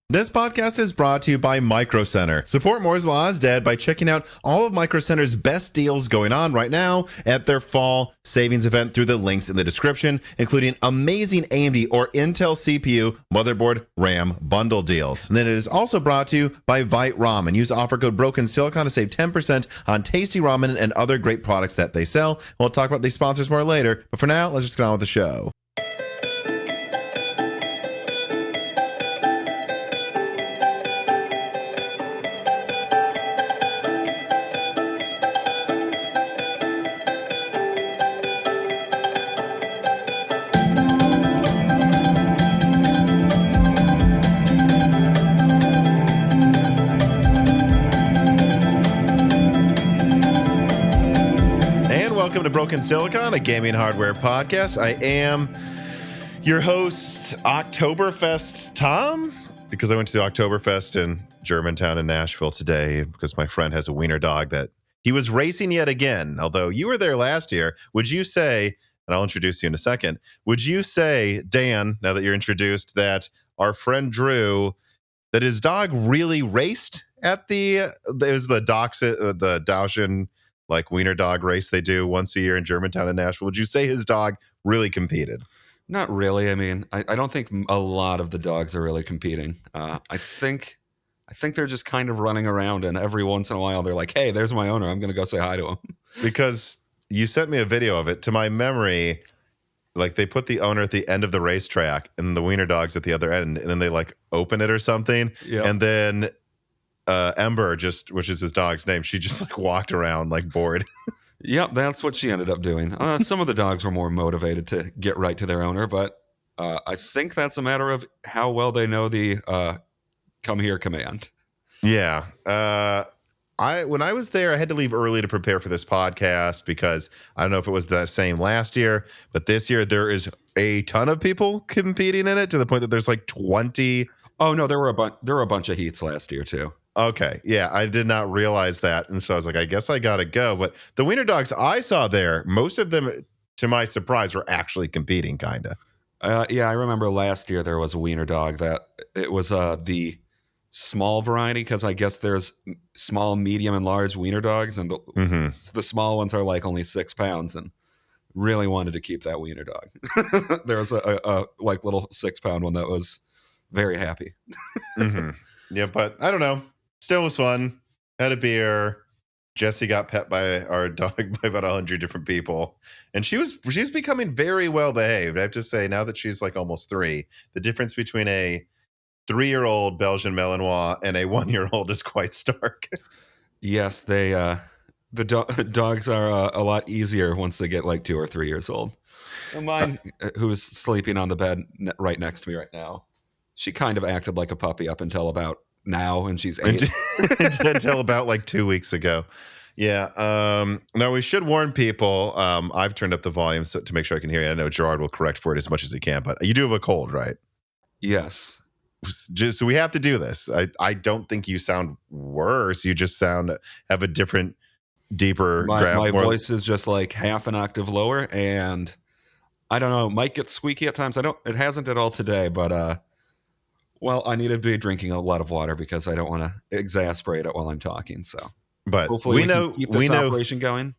This podcast is brought to you by Micro Center. Support Moore's Law is Dead by checking out all of Micro Center's best deals going on right now at their fall savings event through the links in the description, including amazing AMD or Intel CPU, motherboard, RAM bundle deals. And then it is also brought to you by Vite Ramen. Use offer code BrokenSilicon to save 10% on tasty ramen and other great products that they sell. We'll talk about these sponsors more later, but for now, let's just get on with the show. Welcome to Broken Silicon, a gaming hardware podcast. I am your host, Oktoberfest Tom, because I went to the Oktoberfest in Germantown and Nashville today because my friend has a wiener dog that he was racing yet again. Although you were there last year, would you say, and I'll introduce you in a second, would you say, Dan, now that you're introduced, that our friend Drew, that his dog really raced at the Dachshund like wiener dog race they do once a year in Germantown and Nashville? Would you say his dog really competed? Not really. I mean, I don't think a lot of the dogs are really competing. I think they're just kind of running around, and every once in a while they're like, "Hey, there's my owner. I'm going to go say hi to him." Because you sent me a video of it. To my memory, like they put the owner at the end of the racetrack and the wiener dog's at the other end, and then they like open it or something, and then Ember, which is his dog's name, she just like walked around like bored. Yep, that's what she ended up doing. Some of the dogs were more motivated to get right to their owner, but I think that's a matter of how well they know the come here command. Yeah. When I was there, I had to leave early to prepare for this podcast because I don't know if it was the same last year, but this year there is a ton of people competing in it to the point that there's like 20. Oh no, there were a bunch of heats last year too. Okay, yeah, I did not realize that, and so I was like, I guess I gotta go. But the wiener dogs I saw there, most of them, to my surprise, were actually competing, kinda. Yeah, I remember last year there was a wiener dog that it was the small variety, because I guess there's small, medium, and large wiener dogs, and the small ones are like only 6 pounds, and really wanted to keep that wiener dog. There was a like little 6 pound one that was very happy. Yeah, but I don't know. Still was fun. Had a beer. Jessie got pet by our dog by about 100 different people. And she's becoming very well behaved. I have to say, now that she's like almost 3, the difference between a 3-year-old Belgian Malinois and a 1-year-old is quite stark. Yes, the dogs are a lot easier once they get like 2 or 3 years old. And mine, who's sleeping on the bed right next to me right now, she kind of acted like a puppy up until about now, and she's 8. Until about like 2 weeks ago. Yeah. Now we should warn people. I've turned up the volume to make sure I can hear you. I know Gerard will correct for it as much as he can, but you do have a cold, right? Yes. So we have to do this. I don't think you sound worse. You just have a different, deeper grab. My voice is just like half an octave lower, and I don't know. It might get squeaky at times. It hasn't at all today, but well, I need to be drinking a lot of water because I don't want to exasperate it while I'm talking. So, but hopefully we can keep this operation going.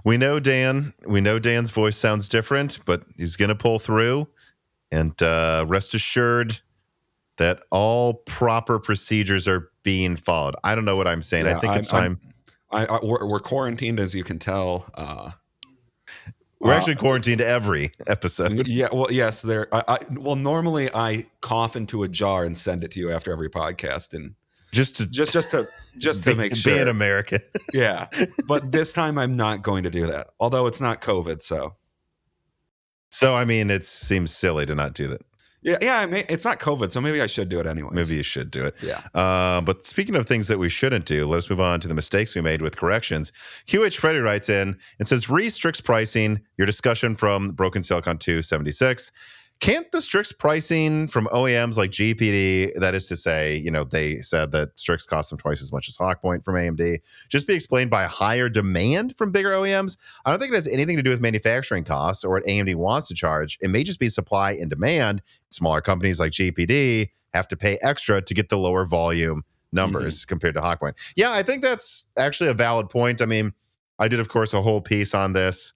We know Dan. We know Dan's voice sounds different, but he's going to pull through. And rest assured that all proper procedures are being followed. I don't know what I'm saying. Yeah, I think it's time. We're quarantined, as you can tell. We're actually quarantined every episode. Yeah, well, yes. Well, normally I cough into a jar and send it to you after every podcast, and just to make sure. Be an American. Yeah, but this time I'm not going to do that. Although it's not COVID, so. So I mean, it seems silly to not do that. Yeah. It's not COVID, so maybe I should do it anyway. Maybe you should do it. Yeah. But speaking of things that we shouldn't do, let's move on to the mistakes we made with corrections. QH Freddy writes in and says, restricts pricing. Your discussion from Broken Silicon 276. can't the Strix pricing from OEMs like GPD, that is to say, they said that Strix costs them twice as much as Hawkpoint from AMD, just be explained by a higher demand from bigger OEMs? I don't think it has anything to do with manufacturing costs or what AMD wants to charge. It may just be supply and demand. Smaller companies like GPD have to pay extra to get the lower volume numbers compared to Hawkpoint. Yeah, I think that's actually a valid point. I mean, I did, of course, a whole piece on this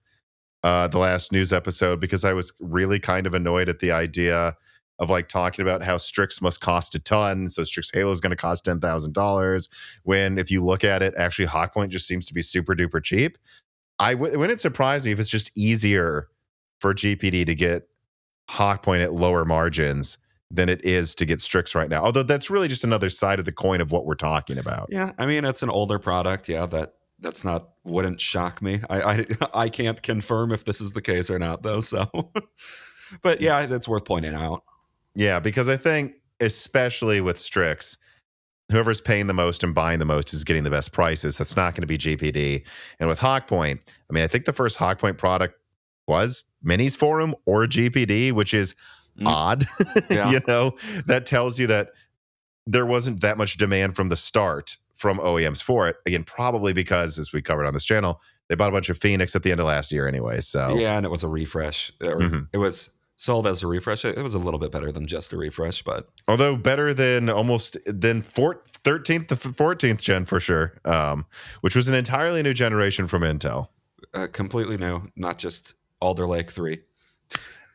the last news episode because I was really kind of annoyed at the idea of like talking about how Strix must cost a ton. So Strix Halo is going to cost $10,000 when if you look at it, actually Hawkpoint just seems to be super duper cheap. Wouldn't surprise me if it's just easier for GPD to get Hawkpoint at lower margins than it is to get Strix right now. Although that's really just another side of the coin of what we're talking about. Yeah, I mean, it's an older product. Yeah, that's not wouldn't shock me. I can't confirm if this is the case or not, though. So, but yeah, that's worth pointing out. Yeah, because I think especially with Strix, whoever's paying the most and buying the most is getting the best prices. That's not going to be GPD. And with Hawkpoint, I mean, I think the first Hawkpoint product was Minis Forum or GPD, which is odd. Yeah. That tells you that there wasn't that much demand from the start from OEMs for it. Again, probably because, as we covered on this channel, they bought a bunch of Phoenix at the end of last year anyway. So yeah, and it was a refresh. It was sold as a refresh. It was a little bit better than just a refresh, but although better than 13th to 14th gen for sure, which was an entirely new generation from Intel. Completely new, not just Alder Lake 3.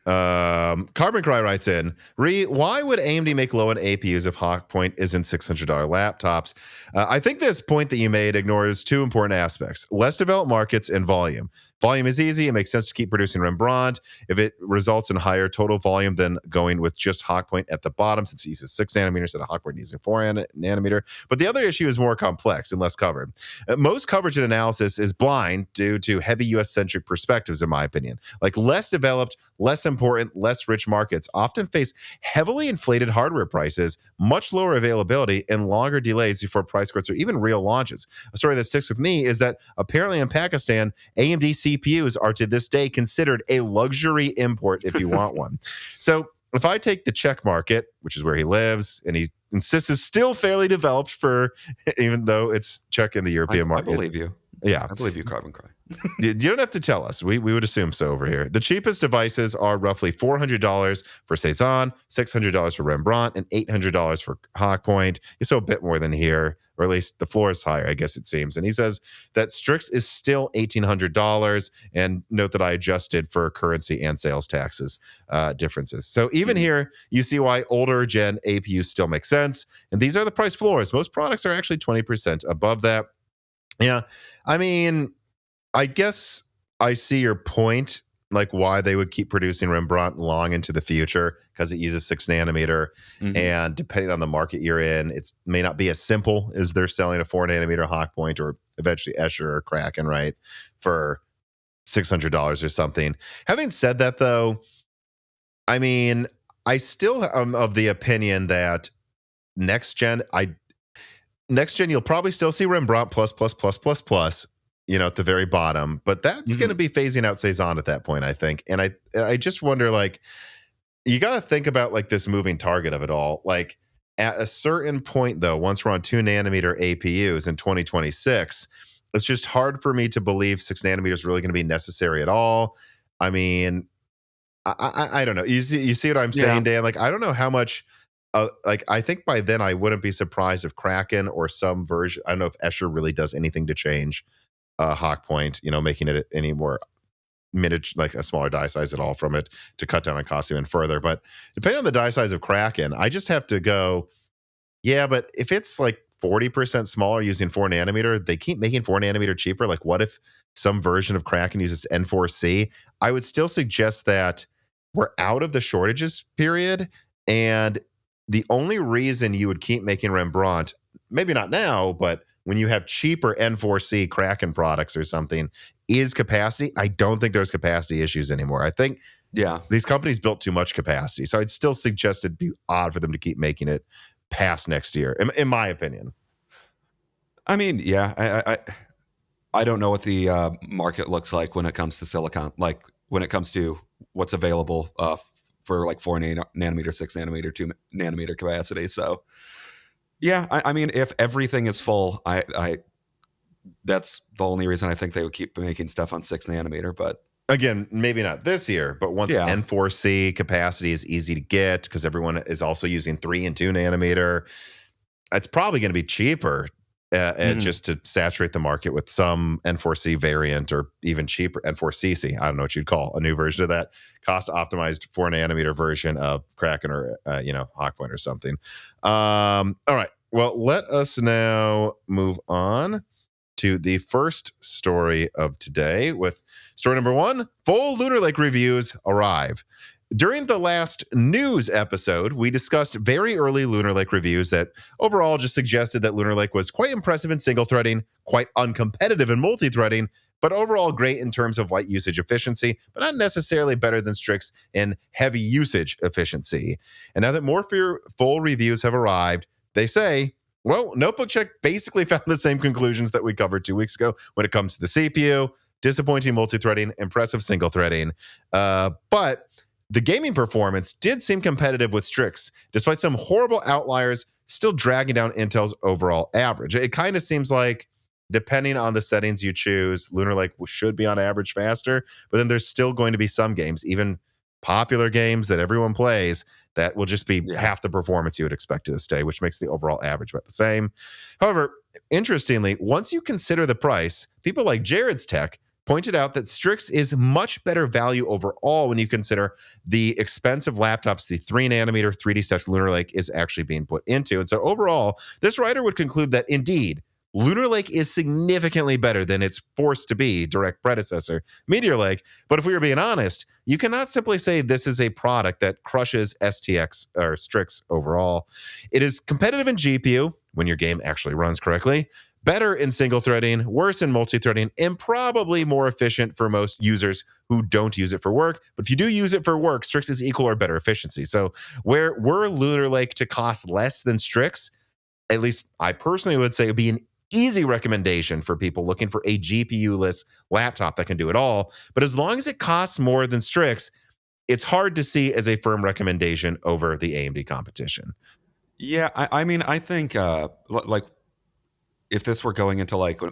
Carbon Cry writes in, why would AMD make low-end APUs if Hawkpoint isn't $600 laptops? I think this point that you made ignores two important aspects: less developed markets and volume. Volume is easy. It makes sense to keep producing Rembrandt if it results in higher total volume than going with just Hawkpoint at the bottom, since it uses 6 nanometers instead of Hawkpoint using 4 nanometer. But the other issue is more complex and less covered. Most coverage and analysis is blind due to heavy US-centric perspectives, in my opinion. Like less developed, less important, less rich markets often face heavily inflated hardware prices, much lower availability, and longer delays before price quotes or even real launches. A story that sticks with me is that apparently in Pakistan, AMD CPUs are to this day considered a luxury import if you want one. So if I take the Czech market, which is where he lives, and he insists is still fairly developed for, even though it's Czech in the European market. I believe you. Yeah. I believe you, Carbon Cry. You don't have to tell us. We would assume so over here. The cheapest devices are roughly $400 for Cezanne, $600 for Rembrandt, and $800 for Hawkpoint. So a bit more than here, or at least the floor is higher, I guess it seems. And he says that Strix is still $1,800. And note that I adjusted for currency and sales taxes differences. So even here, you see why older gen APUs still make sense. And these are the price floors. Most products are actually 20% above that. Yeah, I mean, I guess I see your point, like why they would keep producing Rembrandt long into the future, because it uses 6 nanometer. And depending on the market you're in, it may not be as simple as they're selling a 4 nanometer Hawkpoint or eventually Escher or Kraken, right, for $600 or something. Having said that, though, I mean, I still am of the opinion that next gen, you'll probably still see Rembrandt plus, at the very bottom, but that's going to be phasing out Cezanne at that point, I think. And I just wonder, like, you got to think about like this moving target of it all. Like at a certain point, though, once we're on 2 nanometer APUs in 2026, it's just hard for me to believe 6 nanometers is really going to be necessary at all. I mean, I don't know. You see what I'm saying, Dan? Like, I don't know how much. I think by then I wouldn't be surprised if Kraken or some version. I don't know if Escher really does anything to change Hawkpoint, making it any more miniature, like a smaller die size at all from it to cut down on cost even further. But depending on the die size of Kraken, I just have to go, yeah, but if it's like 40% smaller using 4 nanometer, they keep making 4 nanometer cheaper. Like what if some version of Kraken uses N4C? I would still suggest that we're out of the shortages period, and the only reason you would keep making Rembrandt, maybe not now, but when you have cheaper N4C Kraken products or something, is capacity. I don't think there's capacity issues anymore. I think these companies built too much capacity. So I'd still suggest it'd be odd for them to keep making it past next year, in my opinion. I mean, yeah, I don't know what the market looks like when it comes to silicon, like when it comes to what's available for like 4 nanometer, 6 nanometer, 2 nanometer capacity. So yeah, I mean, if everything is full, I that's the only reason I think they would keep making stuff on 6 nanometer. But Again, maybe not this year, but once yeah, N4C capacity is easy to get because everyone is also using 3 and 2 nanometer, it's probably going to be cheaper just to saturate the market with some N4C variant or even cheaper N4CC. I don't know what you'd call a new version of that cost optimized 4 nanometer version of Kraken or Hawkpoint or something. All right. Well, let us now move on to the first story of today with story number 1. Full Lunar Lake reviews arrive. During the last news episode, we discussed very early Lunar Lake reviews that overall just suggested that Lunar Lake was quite impressive in single threading, quite uncompetitive in multi-threading, but overall great in terms of light usage efficiency, but not necessarily better than Strix in heavy usage efficiency. And now that more full reviews have arrived, they say, well, Notebook Check basically found the same conclusions that we covered 2 weeks ago when it comes to the CPU, disappointing multi-threading, impressive single threading, but the gaming performance did seem competitive with Strix, despite some horrible outliers still dragging down Intel's overall average. It kind of seems like, depending on the settings you choose, Lunar Lake should be on average faster, but then there's still going to be some games, even popular games that everyone plays, that will just be half the performance you would expect to this day, which makes the overall average about the same. However, interestingly, once you consider the price, people like Jared's Tech pointed out that Strix is much better value overall when you consider the expensive laptops the 3 nanometer 3D Stretch Lunar Lake is actually being put into. And so overall, this writer would conclude that indeed, Lunar Lake is significantly better than its forced to be direct predecessor, Meteor Lake. But if we were being honest, you cannot simply say this is a product that crushes STX or Strix overall. It is competitive in GPU when your game actually runs correctly, better in single threading, worse in multi-threading, and probably more efficient for most users who don't use it for work. But if you do use it for work, Strix is equal or better efficiency. So where were Lunar Lake to cost less than Strix, at least I personally would say it would be an easy recommendation for people looking for a GPU-less laptop that can do it all. But as long as it costs more than Strix, it's hard to see as a firm recommendation over the AMD competition. Yeah, I mean, I think like if this were going into like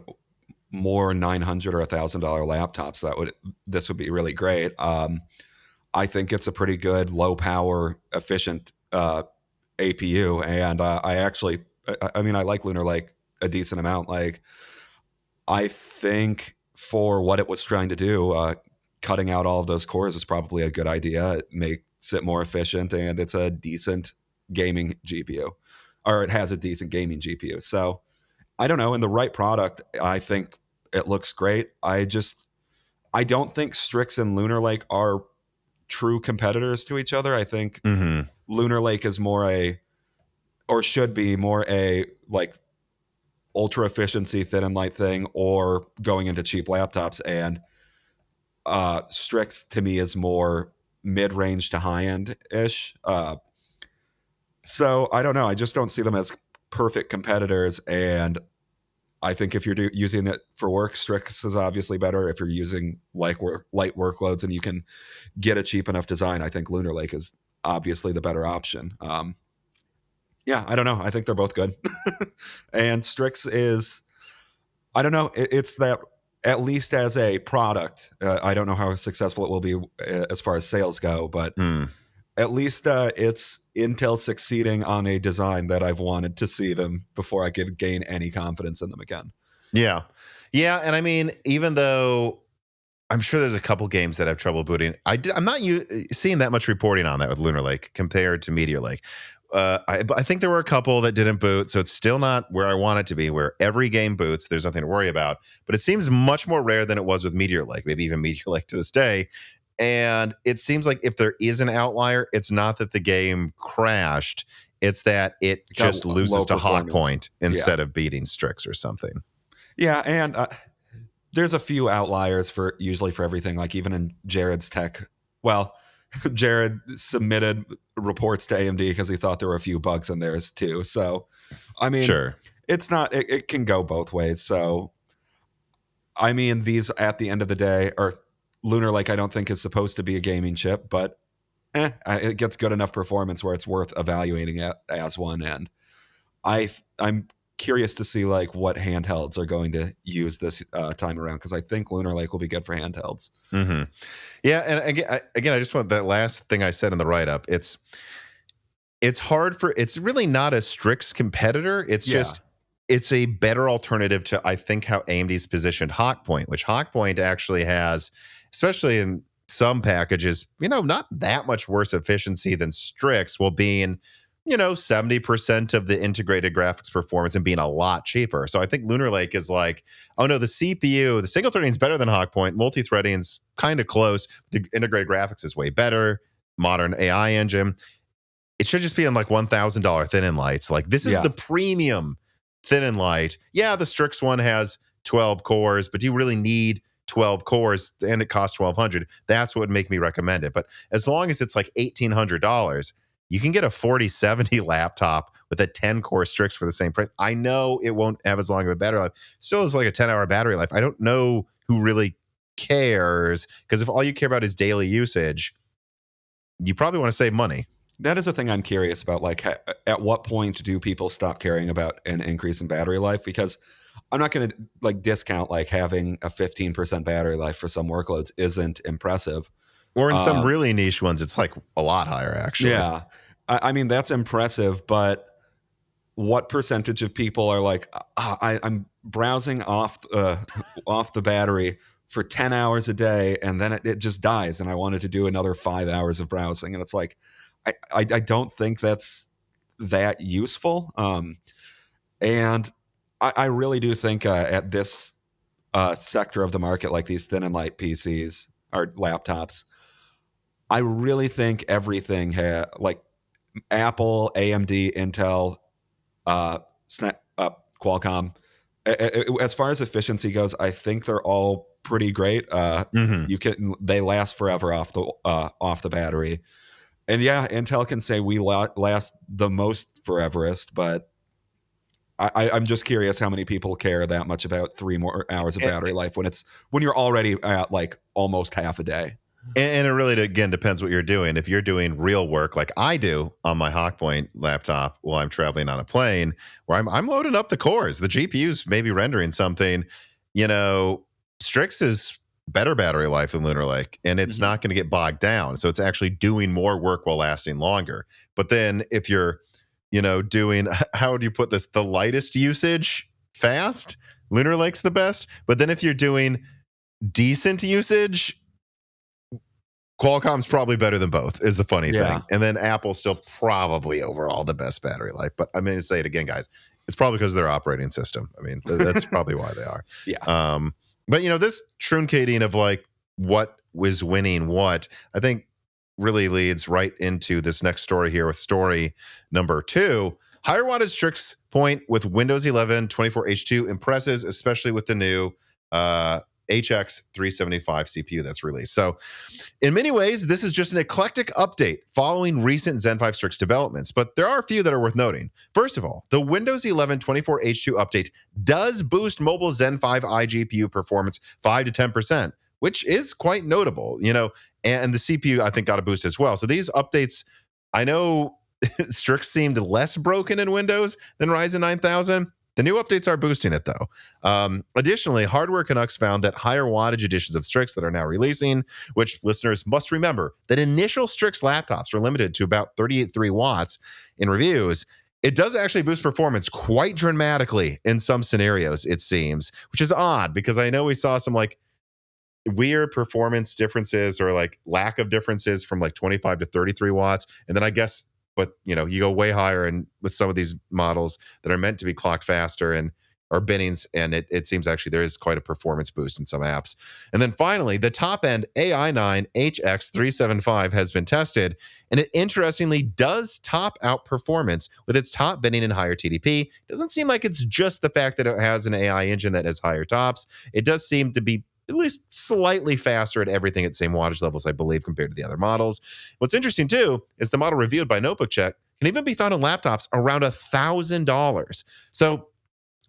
more $900 or $1,000 laptops, this would be really great. I think it's a pretty good low power, efficient APU, and I mean, I like Lunar Lake a decent amount. Like, I think for what it was trying to do, cutting out all of those cores is probably a good idea. It makes it more efficient, and it's a decent gaming GPU, or it has a decent gaming GPU. So I don't know. In the right product, I think it looks great. I don't think Strix and Lunar Lake are true competitors to each other. I think Lunar Lake is should be more a like ultra efficiency thin and light thing, or going into cheap laptops, and Strix to me is more mid-range to high-end ish. So I don't know. I just don't see them as perfect competitors, and I think if you're using it for work, Strix is obviously better. If you're using light workloads and you can get a cheap enough design, I think Lunar Lake is obviously the better option. Yeah, I don't know. I think they're both good. And Strix is, I don't know. It's that, at least as a product, I don't know how successful it will be as far as sales go, but at least it's Intel succeeding on a design that I've wanted to see them before I could gain any confidence in them again. Yeah. Yeah. And I mean, even though I'm sure there's a couple games that have trouble booting, I'm not seeing that much reporting on that with Lunar Lake compared to Meteor Lake. I think there were a couple that didn't boot, so it's still not where I want it to be, where every game boots, there's nothing to worry about. But it seems much more rare than it was with Meteor Lake, maybe even Meteor Lake to this day. And it seems like if there is an outlier, it's not that the game crashed, it's that it just loses to Hawkpoint instead of beating Strix or something. Yeah, and there's a few outliers usually for everything, like even in Jared's Tech. Well, Jared submitted reports to AMD because he thought there were a few bugs in theirs too. So, I mean, sure, it's not, it can go both ways. So, I mean, these at the end of the day, or Lunar Lake, I don't think is supposed to be a gaming chip, but it gets good enough performance where it's worth evaluating it as one. And I'm curious to see like what handhelds are going to use this time around, because I think Lunar Lake will be good for handhelds. Mm-hmm. Yeah, and again, I just want that last thing I said in the write-up. It's hard for, it's really not a Strix competitor. It's just, it's a better alternative to, I think, how AMD's positioned Hawkpoint, which Hawkpoint actually has, especially in some packages, not that much worse efficiency than Strix, while being, 70% of the integrated graphics performance and being a lot cheaper. So I think Lunar Lake is like, oh no, the CPU, the single threading is better than Hawkpoint. Multi-threading is kind of close. The integrated graphics is way better. Modern AI engine. It should just be on like $1,000 thin and lights. Like, this is the premium thin and light. Yeah, the Strix one has 12 cores, but do you really need 12 cores? And it costs $1,200. That's what would make me recommend it. But as long as it's like $1,800, you can get a 4070 laptop with a 10-core Strix for the same price. I know it won't have as long of a battery life. Still is like a 10-hour battery life. I don't know who really cares, because if all you care about is daily usage, you probably want to save money. That is a thing I'm curious about. Like, at what point do people stop caring about an increase in battery life? Because I'm not going to like discount like having a 15% battery life for some workloads isn't impressive. Or in some really niche ones, it's like a lot higher, actually. Yeah. I mean, that's impressive, but what percentage of people are like, I'm browsing off the battery for 10 hours a day, and then it just dies, and I wanted to do another 5 hours of browsing. And it's like, I don't think that's that useful. And I really do think at this sector of the market, like these thin and light PCs or laptops, I really think everything like Apple, AMD, Intel, Qualcomm. As far as efficiency goes, I think they're all pretty great. They last forever off the battery. And yeah, Intel can say we last the most foreverest, but I'm just curious how many people care that much about 3 more hours of battery life when you're already at like almost half a day. And it really, again, depends what you're doing. If you're doing real work like I do on my Hawkpoint laptop while I'm traveling on a plane, where I'm loading up the cores, the GPU's maybe rendering something, Strix is better battery life than Lunar Lake, and it's not going to get bogged down. So it's actually doing more work while lasting longer. But then if you're, doing, how would you put this, the lightest usage fast, Lunar Lake's the best. But then if you're doing decent usage, Qualcomm's probably better than both, is the funny thing. And then Apple's still probably overall the best battery life. But I'm going to say it again, guys. It's probably because of their operating system. I mean, that's probably why they are. But, this truncating of like what was winning what, I think really leads right into this next story here with story number 2. Higher wattage Strix point with Windows 11 24H2 impresses, especially with the new HX 375 CPU that's released. So in many ways, this is just an eclectic update following recent Zen 5 Strix developments, but there are a few that are worth noting. First of all, the Windows 11 24H2 update does boost mobile Zen 5 iGPU performance 5 to 10%, which is quite notable, and the CPU, I think, got a boost as well. So these updates, I know Strix seemed less broken in Windows than Ryzen 9000. The new updates are boosting it, though. Additionally, Hardware Canucks found that higher wattage editions of Strix that are now releasing, which listeners must remember that initial Strix laptops were limited to about 38.3 watts in reviews. It does actually boost performance quite dramatically in some scenarios, it seems, which is odd because I know we saw some like weird performance differences or like lack of differences from like 25 to 33 watts. And then I guess, but you go way higher and with some of these models that are meant to be clocked faster and or binnings, and it seems actually there is quite a performance boost in some apps. And then finally, the top end AI9 HX375 has been tested, and it interestingly does top out performance with its top binning and higher TDP. Doesn't seem like it's just the fact that it has an AI engine that has higher tops. It does seem to be at least slightly faster at everything at same wattage levels, I believe, compared to the other models. What's interesting, too, is the model reviewed by Notebook Check can even be found on laptops around $1,000. So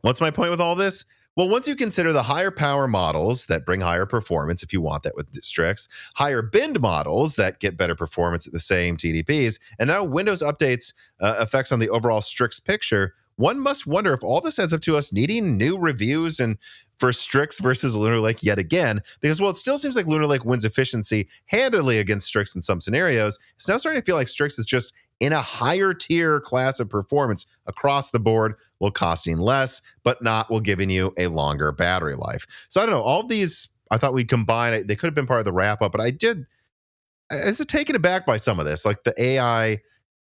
what's my point with all this? Well, once you consider the higher power models that bring higher performance, if you want that with Strix, higher binned models that get better performance at the same TDPs, and now Windows updates effects on the overall Strix picture, one must wonder if all this adds up to us needing new reviews and for Strix versus Lunar Lake yet again, because, well, it still seems like Lunar Lake wins efficiency handily against Strix in some scenarios. It's now starting to feel like Strix is just in a higher tier class of performance across the board, while costing less, but not while giving you a longer battery life. So I don't know. All these, I thought we'd combine. They could have been part of the wrap up, but I was taken aback by some of this, like the AI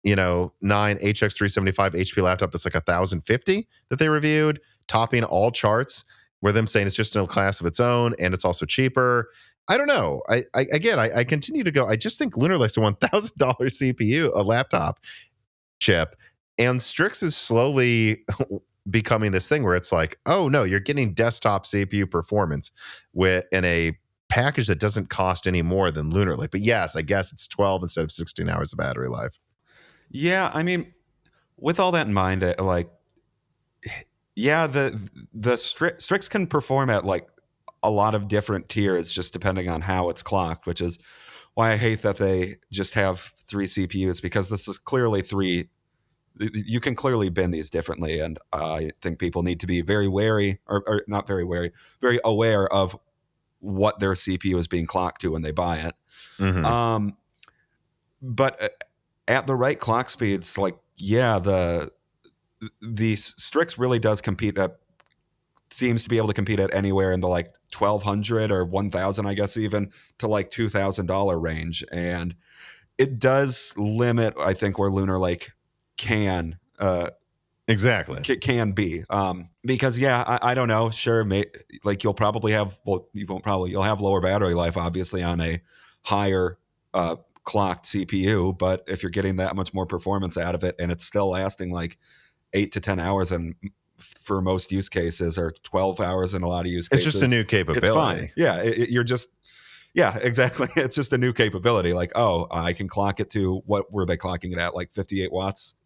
9 HX375 HP laptop that's like 1,050 that they reviewed, topping all charts, where them saying it's just in a class of its own and it's also cheaper. I don't know. I continue to go. I just think Lunar Lake's a $1,000 CPU, a laptop chip, and Strix is slowly becoming this thing where it's like, oh no, you're getting desktop CPU performance in a package that doesn't cost any more than Lunar Lake. But yes, I guess it's 12 instead of 16 hours of battery life. Yeah, I mean, with all that in mind, the Strix can perform at like a lot of different tiers just depending on how it's clocked, which is why I hate that they just have 3 CPUs, because this is clearly 3. You can clearly bin these differently, and I think people need to be very wary, or not very wary, very aware of what their CPU is being clocked to when they buy it. Mm-hmm. But at the right clock speeds, like, yeah, the Strix really does seems to be able to compete at anywhere in the like $1,200 or $1,000, I guess, even to like $2,000 range. And it does limit, I think, where Lunar Lake can Exactly. can be. Because I don't know, sure, like you'll probably have, well, you'll have lower battery life, obviously, on a higher clocked CPU, but if you're getting that much more performance out of it and it's still lasting like 8 to 10 hours, and for most use cases, or 12 hours in a lot of use cases, it's just a new capability. It's fine. Yeah, you're just, yeah, exactly. It's just a new capability. Like, oh, I can clock it to, what were they clocking it at? Like 58 watts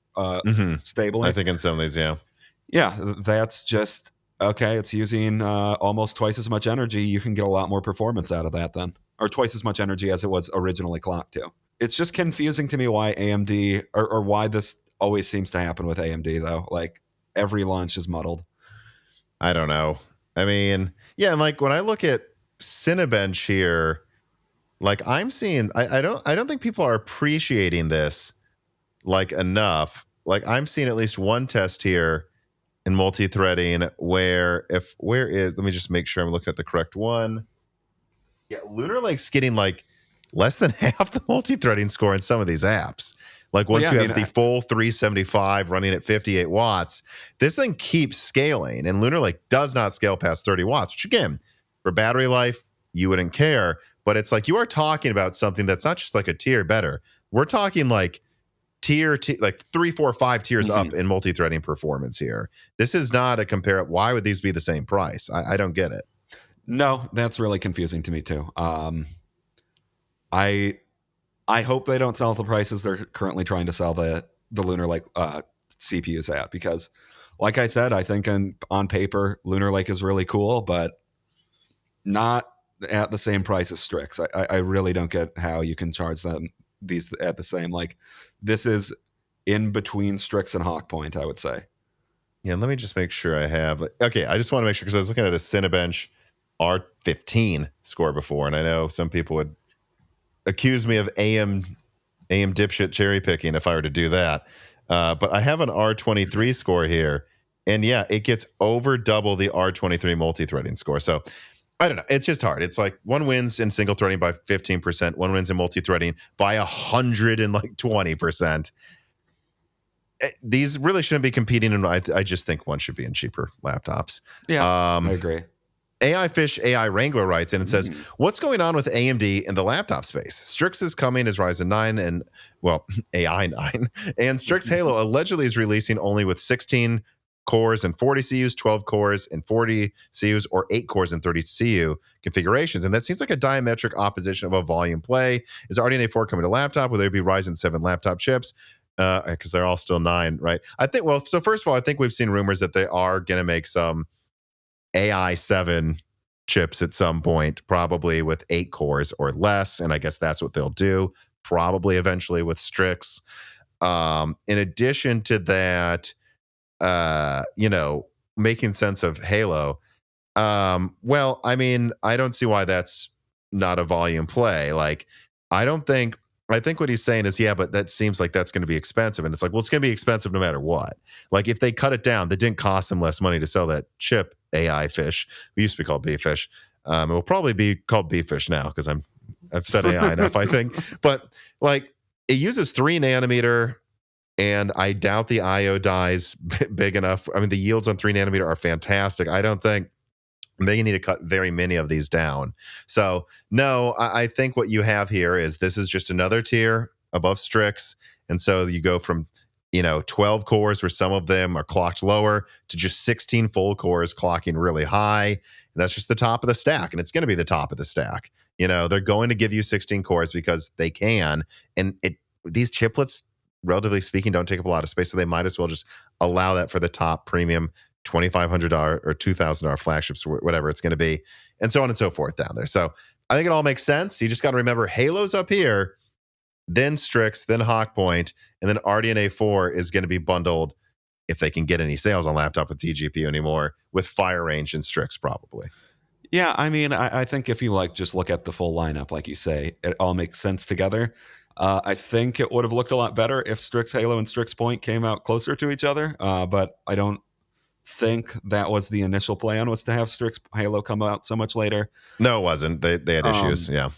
stably? I think in some of these, yeah. Yeah, that's just, okay, it's using almost twice as much energy. You can get a lot more performance out of that then, or twice as much energy as it was originally clocked to. It's just confusing to me why AMD, or why this always seems to happen with AMD, though. Like, every launch is muddled. I don't know. I mean, yeah, and like when I look at Cinebench here, like I'm seeing, I don't think people are appreciating this like enough. Like I'm seeing at least one test here in multi-threading let me just make sure I'm looking at the correct one. Yeah, Lunar Lake's getting like less than half the multi-threading score in some of these apps. Like once you have the full 375 running at 58 watts, this thing keeps scaling, and Lunar Lake does not scale past 30 watts, which again, for battery life, you wouldn't care. But it's like you are talking about something that's not just like a tier better. We're talking like like 3, 4, 5 tiers up in multi-threading performance here. This is not a compare. Why would these be the same price? I don't get it. No, that's really confusing to me too. I hope they don't sell the prices they're currently trying to sell the Lunar Lake CPUs at, because, like I said, I think on paper Lunar Lake is really cool, but not at the same price as Strix. I really don't get how you can charge them these at the same. Like, this is in between Strix and Hawkpoint, I would say. Yeah, let me just make sure I have. Okay, I just want to make sure, because I was looking at a Cinebench R15 score before, and I know some people would accuse me of AM dipshit cherry picking if I were to do that. But I have an R23 score here, and yeah, it gets over double the R23 multi-threading score. So I don't know. It's just hard. It's like one wins in single threading by 15%, one wins in multi-threading by 120%. These really shouldn't be competing, and I just think one should be in cheaper laptops. Yeah, I agree. AI Fish AI Wrangler writes in and says, what's going on with AMD in the laptop space? Strix is coming as Ryzen 9 and, well, AI 9. And Strix Halo allegedly is releasing only with 16 cores and 40 CUs, 12 cores and 40 CUs, or 8 cores and 30 CU configurations. And that seems like a diametric opposition of a volume play. Is RDNA 4 coming to laptop? Will there be Ryzen 7 laptop chips? Because they're all still 9, right? I think, well, so first of all, I think we've seen rumors that they are going to make some AI 7 chips at some point, probably with 8 cores or less. And I guess that's what they'll do, probably eventually with Strix. In addition to that, making sense of Halo. Well, I mean, I don't see why that's not a volume play. Like, I think what he's saying is, yeah, but that seems like that's going to be expensive. And it's like, well, it's going to be expensive no matter what. Like, if they cut it down, that didn't cost them less money to sell that chip AI fish. We used to be called B fish. It will probably be called B fish now because I've said AI enough, I think. But like, it uses 3 nanometer. And I doubt the IO dies big enough. I mean, the yields on 3 nanometer are fantastic. I don't think they need to cut very many of these down. So, no, I think what you have here is this is just another tier above Strix. And so you go from, 12 cores where some of them are clocked lower to just 16 full cores clocking really high. And that's just the top of the stack. And it's going to be the top of the stack. They're going to give you 16 cores because they can. And these chiplets, relatively speaking, don't take up a lot of space, so they might as well just allow that for the top premium $2,500 or $2,000 flagships, whatever it's going to be, and so on and so forth down there. So I think it all makes sense. You just got to remember Halo's up here, then Strix, then Hawkpoint, and then RDNA 4 is going to be bundled, if they can get any sales on laptop with TGPU anymore, with Fire Range and Strix probably. Yeah, I mean, I think if you just look at the full lineup, like you say, it all makes sense together. I think it would have looked a lot better if Strix Halo and Strix Point came out closer to each other, but I don't think that was the initial plan, was to have Strix Halo come out so much later. No, it wasn't. They had issues, yeah.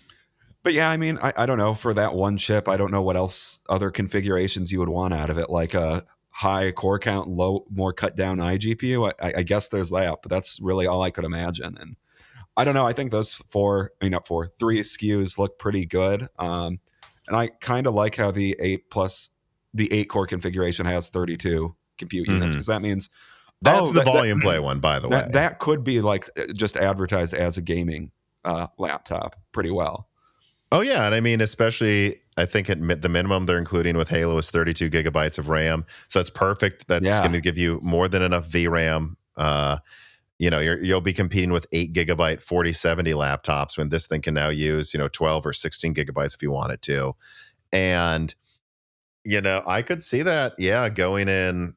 But yeah, I mean, I don't know, for that one chip, I don't know what else other configurations you would want out of it, like a high core count, low, more cut down iGPU. I guess there's that, but that's really all I could imagine. And I don't know. I think those 3 SKUs look pretty good. And I kind of like how the 8 core configuration has 32 compute units, because that means that's the volume play one, by the way. That could be just advertised as a gaming laptop pretty well. Oh yeah, and I mean, especially I think at the minimum they're including with Halo is 32 gigabytes of RAM, so that's perfect. That's going to give you more than enough VRAM. You'll be competing with 8 gigabyte 4070 laptops when this thing can now use 12 or 16 gigabytes if you want it to. And I could see that going in.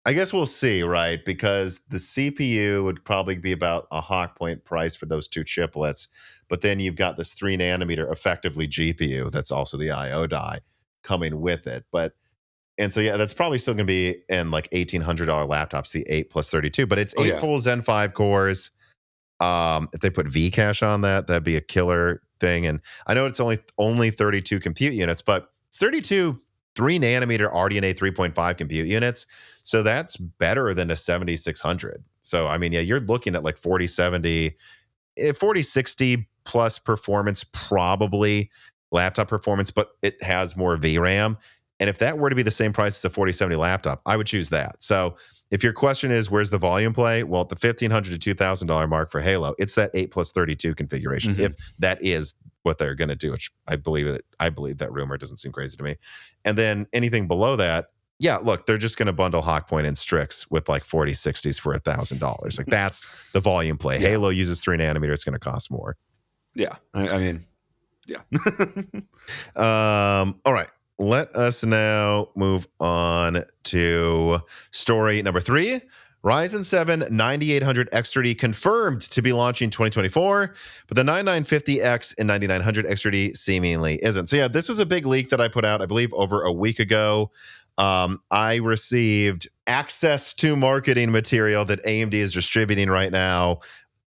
I guess we'll see, right? Because the CPU would probably be about a Hawkpoint price for those 2 chiplets, but then you've got this 3 nanometer effectively GPU that's also the IO die coming with it. And so, that's probably still going to be in like $1,800 laptops, the 8 plus 32, but it's 8 full Zen 5 cores. If they put Vcache on that, that'd be a killer thing. And I know it's only 32 compute units, but it's 32 3 nanometer RDNA 3.5 compute units. So that's better than a 7600. So, I mean, you're looking at like 4070, 4060 plus performance, probably laptop performance, but it has more VRAM. And if that were to be the same price as a 4070 laptop, I would choose that. So if your question is, where's the volume play? Well, at the $1,500 to $2,000 mark for Halo, it's that 8 plus 32 configuration. Mm-hmm. If that is what they're going to do, which I believe that rumor doesn't seem crazy to me. And then anything below that, look, they're just going to bundle Hawkpoint and Strix with like 4060s for $1,000. Like, that's the volume play. Yeah. Halo uses 3 nanometer. It's going to cost more. Yeah. I mean, yeah. All right. Let us now move on to story number 3. Ryzen 7 9800 X3D confirmed to be launching 2024, but the 9950X and 9900 X3D seemingly isn't. So this was a big leak that I put out, I believe, over a week ago. I received access to marketing material that AMD is distributing right now.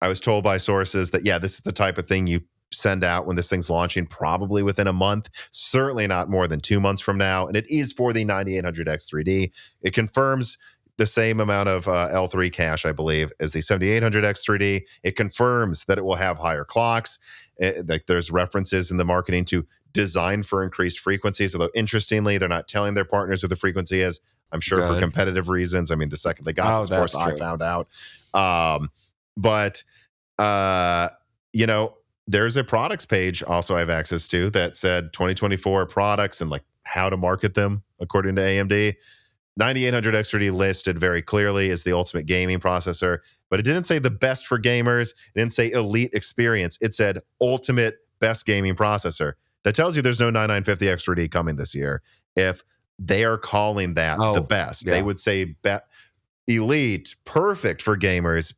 I was told by sources that, this is the type of thing you send out when this thing's launching, probably within a month, certainly not more than 2 months from now. And it is for the 9800 X3D. It confirms the same amount of L3 cache, I believe, as the 7800 X3D. It confirms that it will have higher clocks. There's references in the marketing to design for increased frequencies, although interestingly, they're not telling their partners what the frequency is. I'm sure for competitive reasons. I mean, the second they got this force, I found out. There's a products page also I have access to that said 2024 products and like how to market them according to AMD. 9800 X3D listed very clearly as the ultimate gaming processor, but it didn't say the best for gamers. It didn't say elite experience. It said ultimate best gaming processor. That tells you there's no 9950 X3D coming this year. If they are calling that the best, they would say elite, perfect for gamers,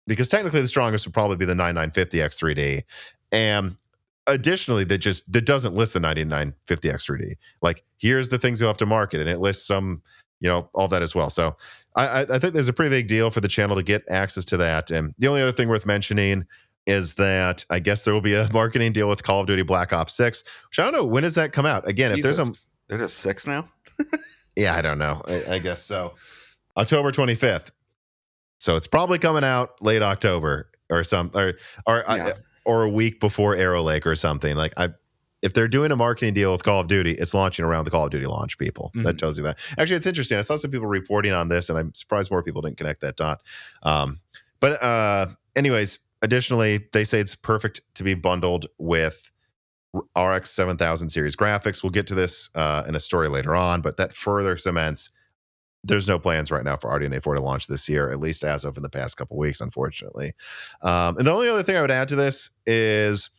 because technically the strongest would probably be the 9950 X3D. And additionally, that doesn't list the 9950 X3D. Like, here's the things you'll have to market, and it lists some, all that as well. So I think there's a pretty big deal for the channel to get access to that. And the only other thing worth mentioning is that I guess there will be a marketing deal with Call of Duty Black Ops 6, which I don't know, when does that come out? Again, Jesus. if there's they're just 6 now? Yeah, I don't know. I guess so. October 25th. So it's probably coming out late October or something, or a week before Arrow Lake or something. Like, if they're doing a marketing deal with Call of Duty, it's launching around the Call of Duty launch, people. Mm-hmm. That tells you that. Actually, it's interesting. I saw some people reporting on this, and I'm surprised more people didn't connect that dot. Anyways, additionally, they say it's perfect to be bundled with RX 7000 series graphics. We'll get to this in a story later on, but that further cements there's no plans right now for RDNA 4 to launch this year, at least as of in the past couple weeks, unfortunately. And the only other thing I would add to this is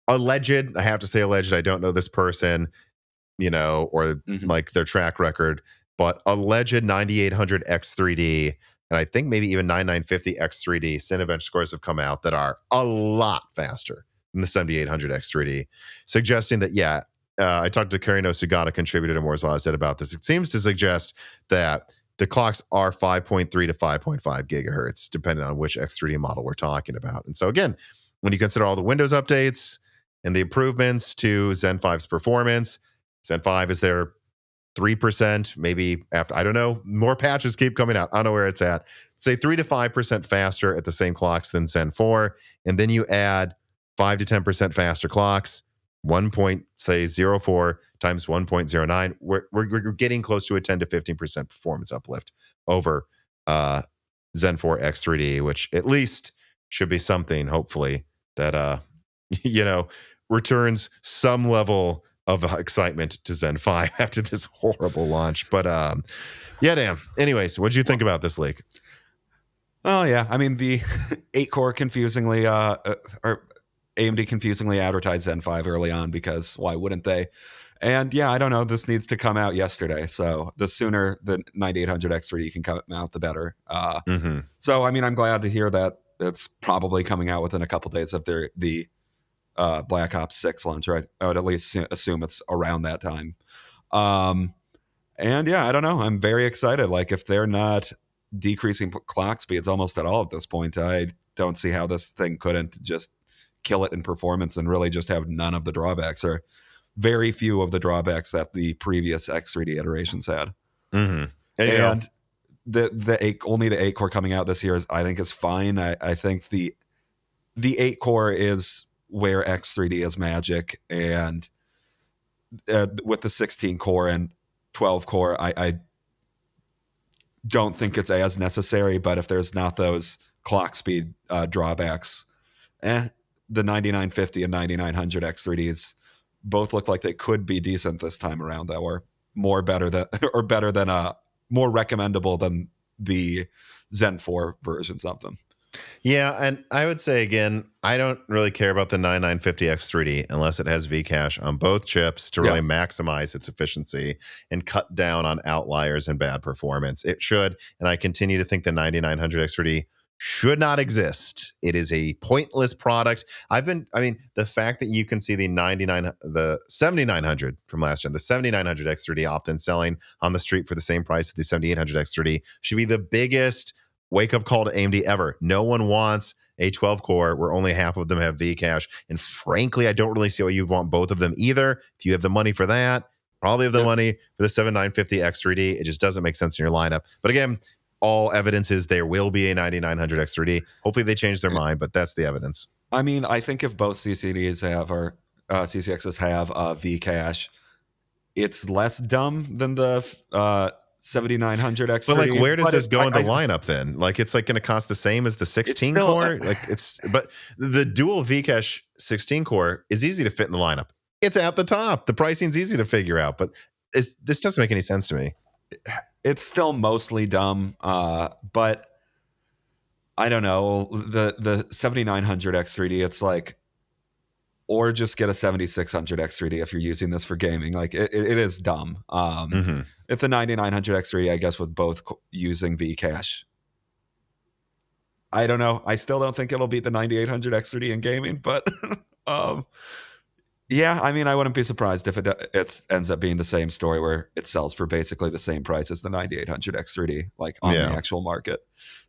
alleged. I have to say alleged. I don't know this person, or like their track record, but alleged 9800 X3D, and I think maybe even 9950 X3D Cinebench scores have come out that are a lot faster than the 7800 X3D, suggesting that, I talked to Karino Sugata, contributor to Moore's Law, said about this. It seems to suggest that the clocks are 5.3 to 5.5 gigahertz, depending on which X3D model we're talking about. And so again, when you consider all the Windows updates and the improvements to Zen 5's performance, Zen 5 is there 3%, maybe after, I don't know, more patches keep coming out. I don't know where it's at. Say 3 to 5% faster at the same clocks than Zen 4. And then you add 5 to 10% faster clocks, 1.04 times 1.09, we're getting close to a 10 to 15% performance uplift over Zen 4 X3D, which at least should be something, hopefully, that returns some level of excitement to Zen 5 after this horrible launch. But damn. Anyways, what'd you think about this leak? Oh yeah, I mean, the 8-core confusingly or AMD confusingly advertised Zen 5 early on, because why wouldn't they? And I don't know, this needs to come out yesterday. So the sooner the 9800 X3D can come out, the better. So, I mean, I'm glad to hear that it's probably coming out within a couple days of the Black Ops 6 launch, right? I would at least assume it's around that time. And I don't know. I'm very excited. Like, if they're not decreasing clock speeds almost at all at this point, I don't see how this thing couldn't just kill it in performance and really just have none of the drawbacks, or very few of the drawbacks that the previous X3D iterations had. And the 8-core coming out this year is fine. I think the 8-core is where X3D is magic, and with the 16-core and 12-core, I don't think it's as necessary. But if there's not those clock speed drawbacks, the 9950 and 9900 X3Ds both look like they could be decent this time around, that were more recommendable than the Zen 4 versions of them. Yeah, and I would say, again, I don't really care about the 9950 X3D unless it has Vcache on both chips to really maximize its efficiency and cut down on outliers and bad performance. It should, and I continue to think the 9900 X3D should not exist. It is a pointless product. The fact that you can see the 7900 from last gen, the 7900 X3D often selling on the street for the same price as the 7800 X3D should be the biggest wake-up call to AMD ever. No one wants a 12-core where only half of them have Vcache. And frankly, I don't really see why you want both of them either. If you have the money for that, probably have the money for the 7950 X3D. It just doesn't make sense in your lineup. But again, all evidence is there will be a 9900 X3D. Hopefully they change their mind, but that's the evidence. I mean, I think if both CCDs have, or CCXs have Vcache, it's less dumb than the 7900 X3D. But like, where does this go in the lineup then? Like, it's like going to cost the same as the 16 core. But the dual Vcache 16 core is easy to fit in the lineup. It's at the top. The pricing's easy to figure out, but this doesn't make any sense to me. it's still mostly dumb, but I don't know. The 7900 X3D, it's like, or just get a 7600 X3D if you're using this for gaming. Like it is dumb. Mm-hmm. If the 9900 X3D, I guess, with both using Vcache, I don't know. I still don't think it'll beat the 9800 X3D in gaming, but um, yeah, I mean, I wouldn't be surprised if it ends up being the same story where it sells for basically the same price as the 9800 X3D, like on the actual market.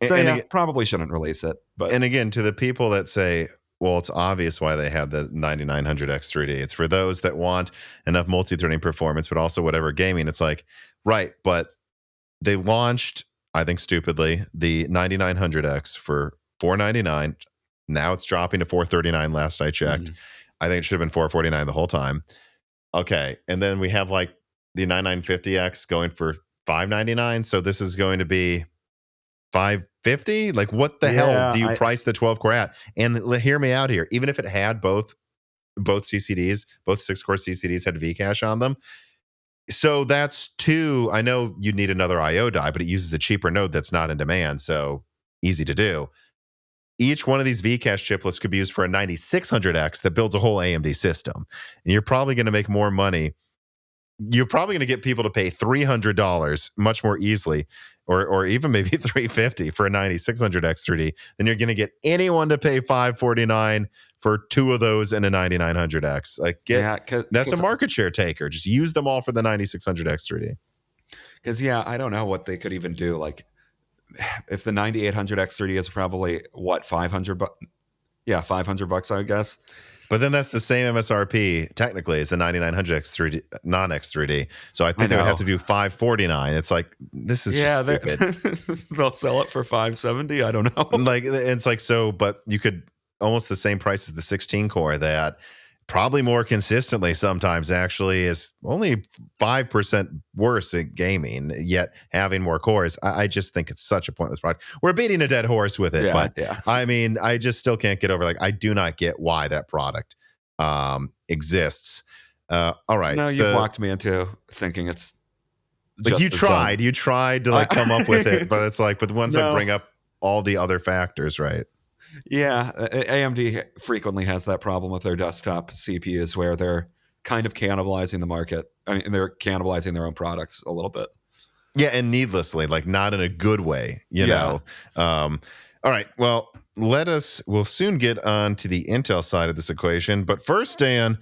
So and yeah, again, probably shouldn't release it. But and again, to the people that say, well, it's obvious why they had the 9900 X3D. It's for those that want enough multi-threading performance, but also whatever gaming. It's like, right, but they launched, I think stupidly, the 9900X for $499. Now it's dropping to $439 last I checked. I think it should have been $449 the whole time. Okay. And then we have like the 9950X going for $599. So this is going to be $550. Like, what the hell do you price the 12 core at? And hear me out here. Even if it had both CCDs, both 6-core CCDs had Vcache on them. So that's two. I know you need another IO die, but it uses a cheaper node that's not in demand. So easy to do. Each one of these Vcache chiplets could be used for a 9600X that builds a whole AMD system. And you're probably going to make more money. You're probably going to get people to pay $300 much more easily, or even maybe $350 for a 9600X 3D than you're going to get anyone to pay $549 for two of those in a 9900X. Like, that's a market share taker. Just use them all for the 9600X 3D. Because I don't know what they could even do. Like, if the 9800 X3D is probably what, $500? Yeah, $500, I guess. But then that's the same MSRP technically as the 9900 X3D, non-X3D. So I think they would have to do $549. It's like, this is just stupid. They'll sell it for $570. I don't know. Like, it's like, so, but you could almost the same price as the 16 core that probably more consistently sometimes actually is only 5% worse at gaming, yet having more cores. I just think it's such a pointless product. We're beating a dead horse with it, but I mean, I just still can't get over, like, I do not get why that product exists. All right. No, you've locked me into thinking it's like, you tried to like come up with it, but it's like, but once I bring up all the other factors, right? Yeah, AMD frequently has that problem with their desktop CPUs where they're kind of cannibalizing the market. I mean, they're cannibalizing their own products a little bit. Yeah, and needlessly, like, not in a good way, you know. All right, well, we'll soon get on to the Intel side of this equation. But first, Dan,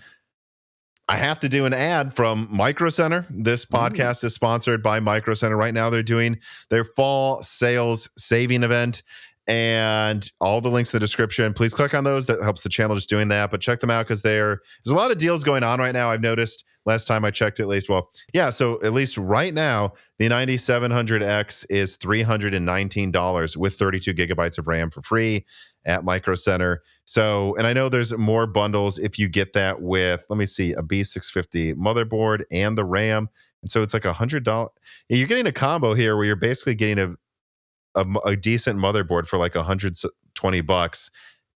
I have to do an ad from Micro Center. This podcast is sponsored by Micro Center. Right now, they're doing their fall sales saving event. And all the links in the description. Please click on those. That helps the channel just doing that. But check them out because there's a lot of deals going on right now. I've noticed last time I checked, at least. Well, yeah. So at least right now, the 9700X is $319 with 32 gigabytes of RAM for free at Micro Center. So, and I know there's more bundles if you get that with, let me see, a B650 motherboard and the RAM. And so it's like $100. You're getting a combo here where you're basically getting a decent motherboard for like $120,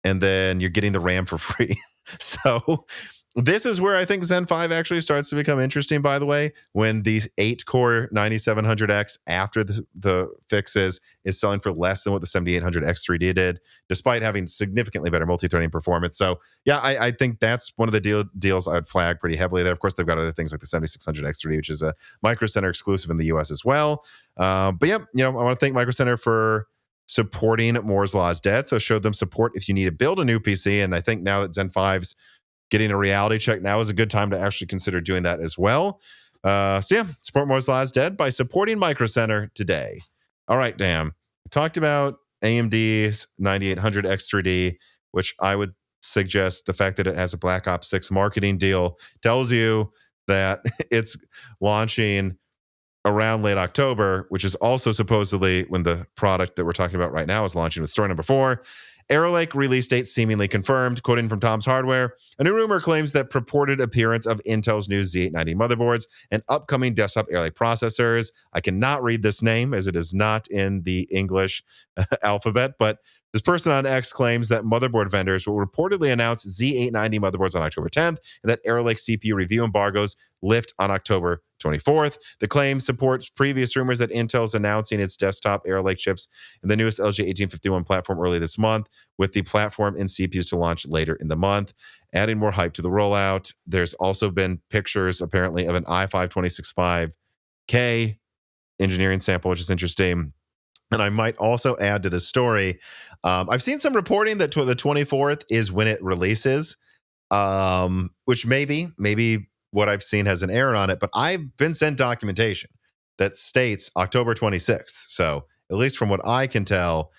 and then you're getting the RAM for free. So this is where I think Zen 5 actually starts to become interesting, by the way, when these 8-core 9700X after the fixes is selling for less than what the 7800X3D did, despite having significantly better multi-threading performance. So yeah, I think that's one of the deals I would flag pretty heavily there. Of course, they've got other things like the 7600X3D, which is a Micro Center exclusive in the US as well. But yeah, I want to thank Micro Center for supporting Moore's Law is Dead. So showed them support if you need to build a new PC. And I think now that Zen 5's getting a reality check, now is a good time to actually consider doing that as well. So yeah, support Moore's Law is Dead by supporting Micro Center today. All right, Dan. We talked about AMD's 9800X3D, which I would suggest the fact that it has a Black Ops 6 marketing deal tells you that it's launching around late October, which is also supposedly when the product that we're talking about right now is launching with story number 4. Arrow Lake release date seemingly confirmed. Quoting from Tom's Hardware, a new rumor claims that purported appearance of Intel's new Z890 motherboards and upcoming desktop Arrow Lake processors. I cannot read this name as it is not in the English alphabet, but this person on X claims that motherboard vendors will reportedly announce Z890 motherboards on October 10th and that Arrow Lake CPU review embargoes lift on October 24th. The claim supports previous rumors that Intel is announcing its desktop Arrow Lake chips in the newest LG 1851 platform early this month, with the platform and CPUs to launch later in the month, adding more hype to the rollout. There's also been pictures, apparently, of an i5 265K engineering sample, which is interesting. And I might also add to this story, I've seen some reporting that the 24th is when it releases, which maybe what I've seen has an error on it, but I've been sent documentation that states October 26th. So at least from what I can tell,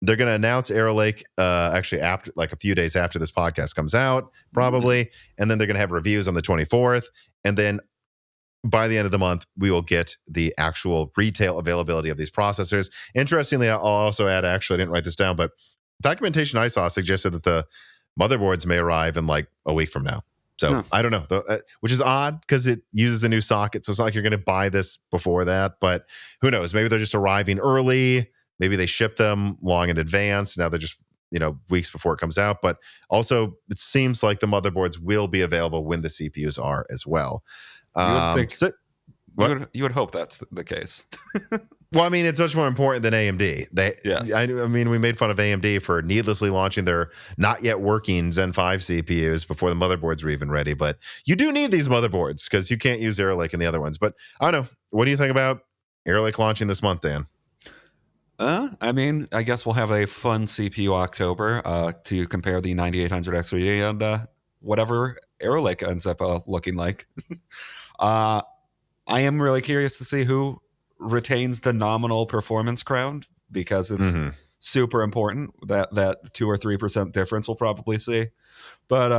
they're going to announce Arrow Lake actually after, like a few days after this podcast comes out, probably. And then they're going to have reviews on the 24th. And then by the end of the month, we will get the actual retail availability of these processors. Interestingly, I'll also add, actually, I didn't write this down, but documentation I saw suggested that the motherboards may arrive in like a week from now. So I don't know, which is odd because it uses a new socket. So it's not like you're going to buy this before that, but who knows? Maybe they're just arriving early. Maybe they ship them long in advance. Now they're just, weeks before it comes out. But also, it seems like the motherboards will be available when the CPUs are as well. You would think, you would hope that's the case. Well, I mean, it's much more important than AMD. Yes. I mean, we made fun of AMD for needlessly launching their not yet working Zen 5 CPUs before the motherboards were even ready. But you do need these motherboards because you can't use Arrow Lake in the other ones. But I don't know. What do you think about Arrow Lake launching this month, Dan? I mean, I guess we'll have a fun CPU October to compare the 9800 X3D and whatever Arrow Lake ends up looking like. I am really curious to see who retains the nominal performance crown because it's super important. That 2 or 3% difference we'll probably see. But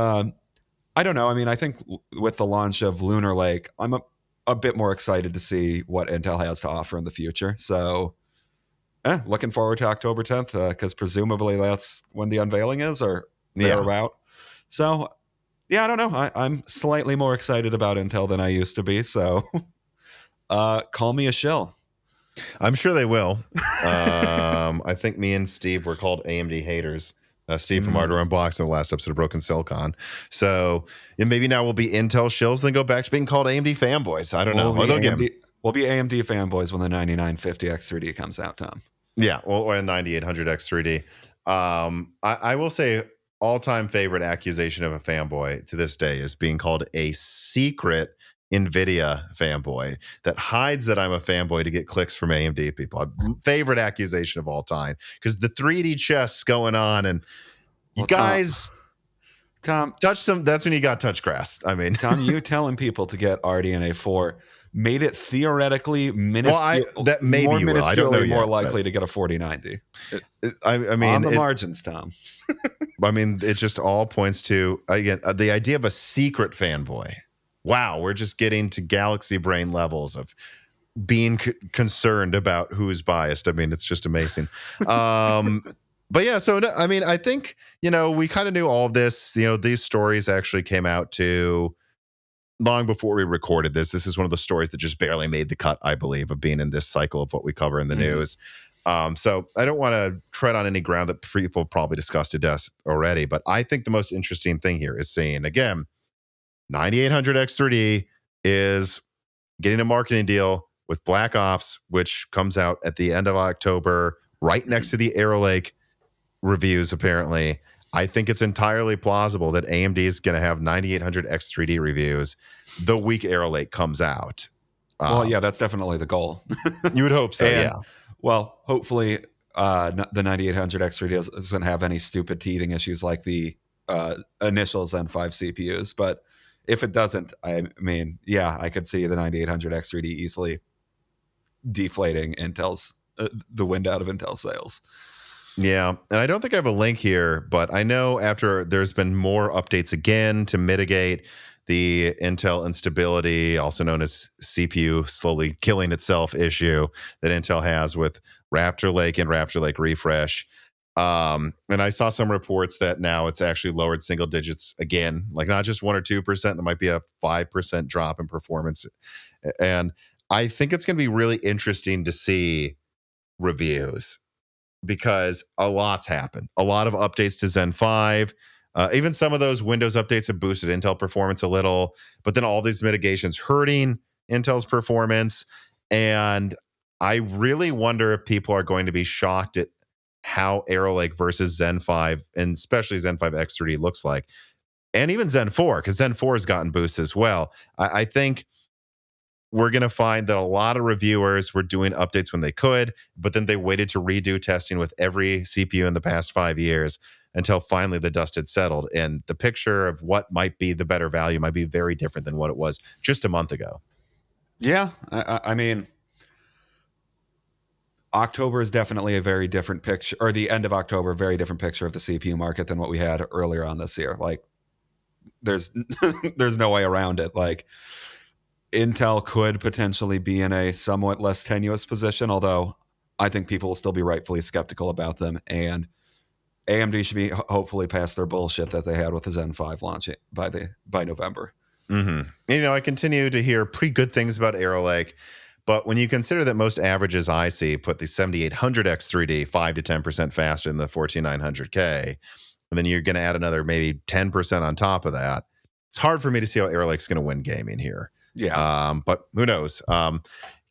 I don't know. I mean, I think with the launch of Lunar Lake, I'm a bit more excited to see what Intel has to offer in the future. So looking forward to October 10th because presumably that's when the unveiling is or thereabout. So yeah, I don't know. I'm slightly more excited about Intel than I used to be. So call me a shill. I'm sure they will. I think me and Steve were called AMD haters. Steve from Hardware Unboxed in the last episode of Broken Silicon. So maybe now we'll be Intel shills, then go back to being called AMD fanboys. I don't know. We'll be AMD fanboys when the 9950 X3D comes out, Tom. Yeah, or a 9800 X3D. I will say all-time favorite accusation of a fanboy to this day is being called a secret Nvidia fanboy that hides that I'm a fanboy to get clicks from AMD people. Favorite accusation of all time because the 3D chess going on and you guys, Tom, touch some. That's when you got touch grass. I mean, Tom, you telling people to get RDNA 4 made it theoretically minusculely more likely to get a 4090. I mean, on the margins, Tom. I mean, it just all points to, again, the idea of a secret fanboy. Wow, we're just getting to galaxy brain levels of being concerned about who's biased. I mean, it's just amazing. But yeah, so I mean, I think, we kind of knew all of this. These stories actually came out too long before we recorded this. This is one of the stories that just barely made the cut, I believe, of being in this cycle of what we cover in the news. So I don't want to tread on any ground that people probably discussed to death already. But I think the most interesting thing here is seeing, again, 9800 X3D is getting a marketing deal with Black Ops, which comes out at the end of October, right next to the Arrow Lake reviews, apparently. I think it's entirely plausible that AMD is going to have 9800 X3D reviews the week Arrow Lake comes out. Well, yeah, that's definitely the goal. You would hope so, yeah. Well, hopefully the 9800 X3D doesn't have any stupid teething issues like the initial Zen 5 CPUs, but if it doesn't, I mean, yeah, I could see the 9800 X3D easily deflating the wind out of Intel sales. Yeah, and I don't think I have a link here, but I know after there's been more updates again to mitigate the Intel instability, also known as CPU slowly killing itself issue that Intel has with Raptor Lake and Raptor Lake Refresh. And I saw some reports that now it's actually lowered single digits again, like not just 1 or 2%. It might be a 5% drop in performance. And I think it's going to be really interesting to see reviews because a lot's happened. A lot of updates to Zen 5. Even some of those Windows updates have boosted Intel performance a little, but then all these mitigations hurting Intel's performance. And I really wonder if people are going to be shocked at how Arrow Lake versus Zen 5, and especially Zen 5 X3D looks like. And even Zen 4, because Zen 4 has gotten boosts as well. I think we're going to find that a lot of reviewers were doing updates when they could, but then they waited to redo testing with every CPU in the past 5 years until finally the dust had settled. And the picture of what might be the better value might be very different than what it was just a month ago. Yeah, I mean, October is definitely a very different picture, or the end of October, a very different picture of the CPU market than what we had earlier on this year. Like, there's there's no way around it. Like, Intel could potentially be in a somewhat less tenuous position, although I think people will still be rightfully skeptical about them. And AMD should be hopefully past their bullshit that they had with the Zen 5 launch by November. Mm-hmm. And, I continue to hear pretty good things about Arrow Lake, but when you consider that most averages I see put the 7800X 3D 5 to 10% faster than the 14900K, and then you're going to add another maybe 10% on top of that, it's hard for me to see how Arrow Lake's going to win gaming here. Yeah. But who knows?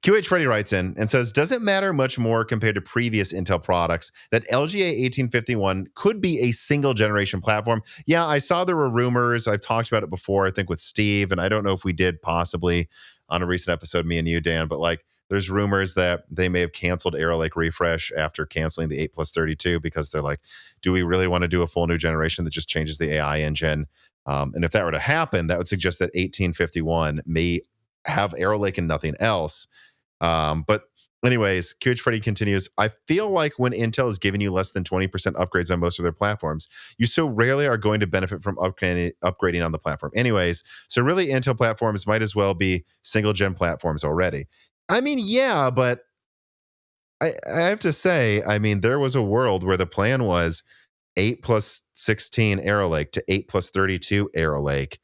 QH Freddy writes in and says, does it matter much more compared to previous Intel products that LGA 1851 could be a single generation platform? Yeah, I saw there were rumors. I've talked about it before, I think with Steve, and I don't know if we did possibly on a recent episode, me and you, Dan, but like there's rumors that they may have canceled Arrow Lake Refresh after canceling the 8+32 because they're like, do we really want to do a full new generation that just changes the AI engine? And if that were to happen, that would suggest that 1851 may have Arrow Lake and nothing else. But anyways, QH Freddy continues, I feel like when Intel is giving you less than 20% upgrades on most of their platforms, you so rarely are going to benefit from upgrading on the platform. Anyways, so really Intel platforms might as well be single gen platforms already. I mean, yeah, but I have to say, I mean, there was a world where the plan was 8+16 Arrow Lake to 8+32 Arrow Lake.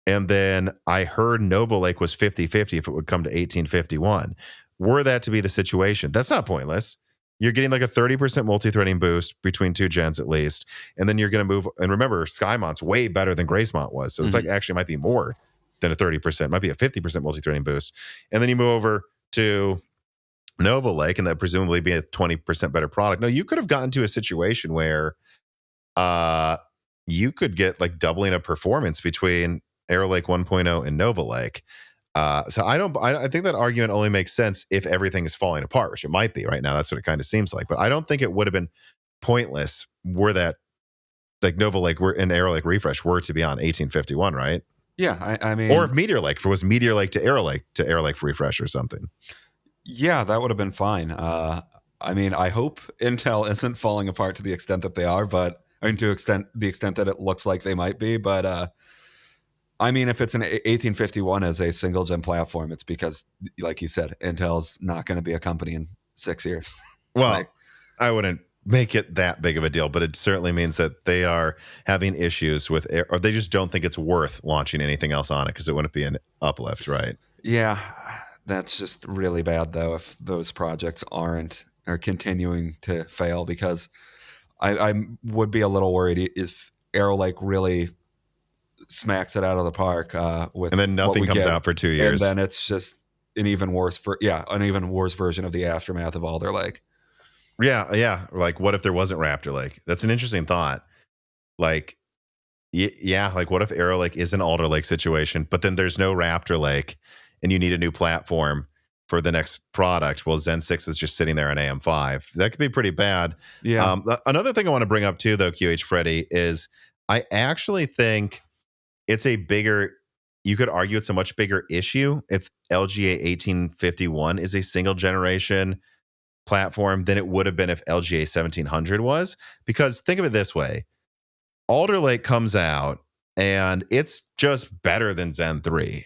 And then I heard Nova Lake was 50-50 if it would come to 1851. Were that to be the situation, that's not pointless. You're getting like a 30% multi-threading boost between two gens at least. And then you're going to move. And remember, Skymont's way better than Gracemont was. So it's like actually might be more than a 30%, might be a 50% multi-threading boost. And then you move over to Nova Lake and that presumably be a 20% better product. No, you could have gotten to a situation where you could get like doubling of performance between Arrow Lake 1.0 and Nova Lake. So I think that argument only makes sense if everything is falling apart, which it might be right now. That's what it kind of seems like. But I don't think it would have been pointless were that like Nova Lake and Arrow Lake Refresh were to be on 1851, right? Yeah, I mean, or if Meteor Lake was Meteor Lake to Arrow Lake Refresh or something. Yeah, that would have been fine. I mean, I hope Intel isn't falling apart to the extent that they are, but I mean, to the extent that it looks like they might be. But I mean, if it's an 1851 as a single gen platform, it's because, like you said, Intel's not going to be a company in 6 years. Well, I wouldn't make it that big of a deal, but it certainly means that they are having issues with, or they just don't think it's worth launching anything else on it because it wouldn't be an uplift, right? Yeah, that's just really bad though if those projects are continuing to fail, because I would be a little worried if Arrow Lake really smacks it out of the park with, and then nothing comes out for 2 years, and then it's just an even worse version of the aftermath of Alder Lake. Yeah. Like, what if there wasn't Raptor Lake? That's an interesting thought. Like, yeah, like what if Arrow Lake is an Alder Lake situation, but then there's no Raptor Lake, and you need a new platform for the next product? Well, Zen 6 is just sitting there on AM5. That could be pretty bad. Yeah. Another thing I want to bring up too, though, QH Freddy, is I actually think it's you could argue it's a much bigger issue if LGA 1851 is a single generation platform than it would have been if LGA 1700 was. Because think of it this way. Alder Lake comes out and it's just better than Zen 3.